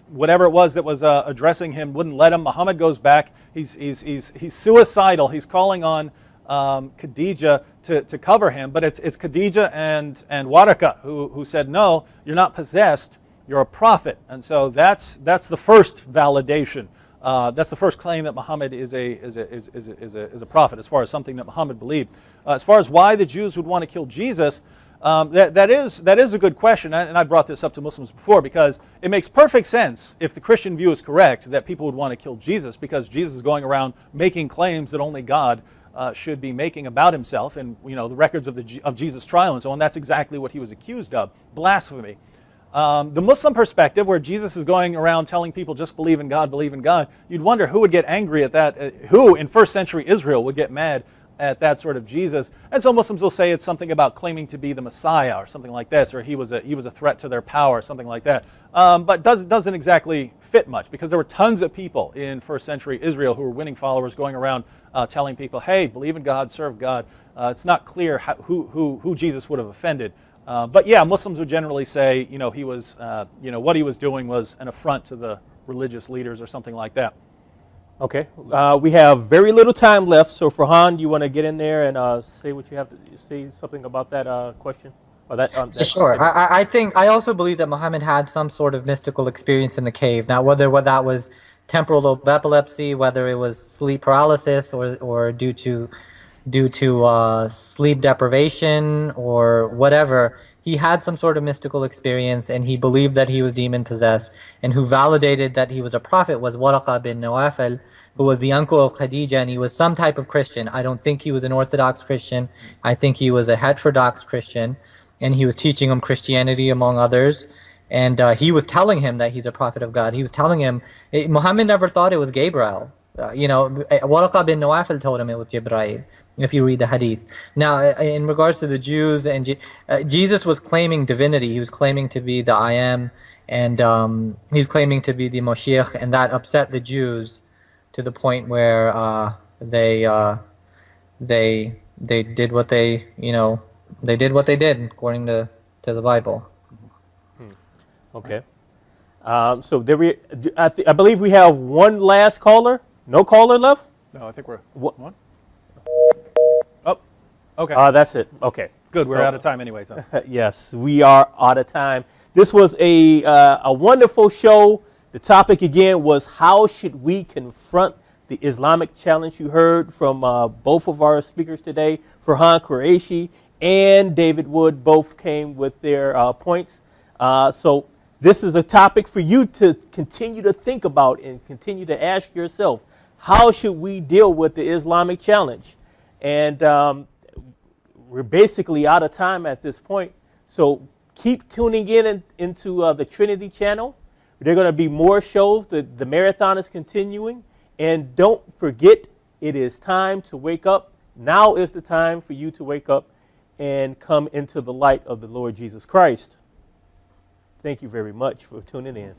Whatever it was that was addressing him wouldn't let him. Muhammad goes back. He's suicidal. He's calling on Khadija to cover him, but it's Khadija and Waraka who said, no, you're not possessed. You're a prophet. And so that's the first validation. That's the first claim that Muhammad is a prophet, as far as something that Muhammad believed. As far as why the Jews would want to kill Jesus, that is a good question, and I brought this up to Muslims before, because it makes perfect sense if the Christian view is correct that people would want to kill Jesus, because Jesus is going around making claims that only God should be making about himself, and the records of Jesus' trial and so on. That's exactly what he was accused of: blasphemy. The Muslim perspective, where Jesus is going around telling people just believe in God, you'd wonder who would get angry at that, who in first century Israel would get mad at that sort of Jesus. And so Muslims will say it's something about claiming to be the Messiah or something like this, or he was a threat to their power or something like that. But doesn't exactly fit much, because there were tons of people in first century Israel who were winning followers going around telling people, hey, believe in God, serve God. It's not clear who Jesus would have offended. But yeah, Muslims would generally say, he was, what he was doing was an affront to the religious leaders or something like that. Okay, we have very little time left, so Farhan, you want to get in there and say what you have to say, something about that question? Or that sure. I think, I also believe that Muhammad had some sort of mystical experience in the cave. Now, whether that was temporal lobe epilepsy, whether it was sleep paralysis, or due to sleep deprivation or whatever, he had some sort of mystical experience, and he believed that he was demon possessed. And who validated that he was a prophet was Waraqa bin Nawafal, who was the uncle of Khadija, and he was some type of Christian. I don't think he was an Orthodox Christian. I think he was a heterodox Christian, and he was teaching them Christianity among others. And he was telling him that he's a prophet of God. He was telling him, Muhammad never thought it was Gabriel. Waraqa bin Nawafil told him it was Jibreel, if you read the hadith. Now, in regards to the Jews, and Jesus was claiming divinity. He was claiming to be the I am, and he's claiming to be the Moshiach, and that upset the Jews to the point where they did what they did what they did according to the Bible. Okay. So I believe we have one last caller. No caller left? No, I think we're What? one. Oh, okay. That's it. Okay. Good. We're So- out of time anyway. So. Yes, we are out of time. This was a wonderful show. The topic again was how should we confront the Islamic challenge. You heard from both of our speakers today, Farhan Qureshi and David Wood, both came with their points. So this is a topic for you to continue to think about and continue to ask yourself, how should we deal with the Islamic challenge? And we're basically out of time at this point. So keep tuning into the Trinity channel. There are going to be more shows. The marathon is continuing. And don't forget, it is time to wake up. Now is the time for you to wake up and come into the light of the Lord Jesus Christ. Thank you very much for tuning in.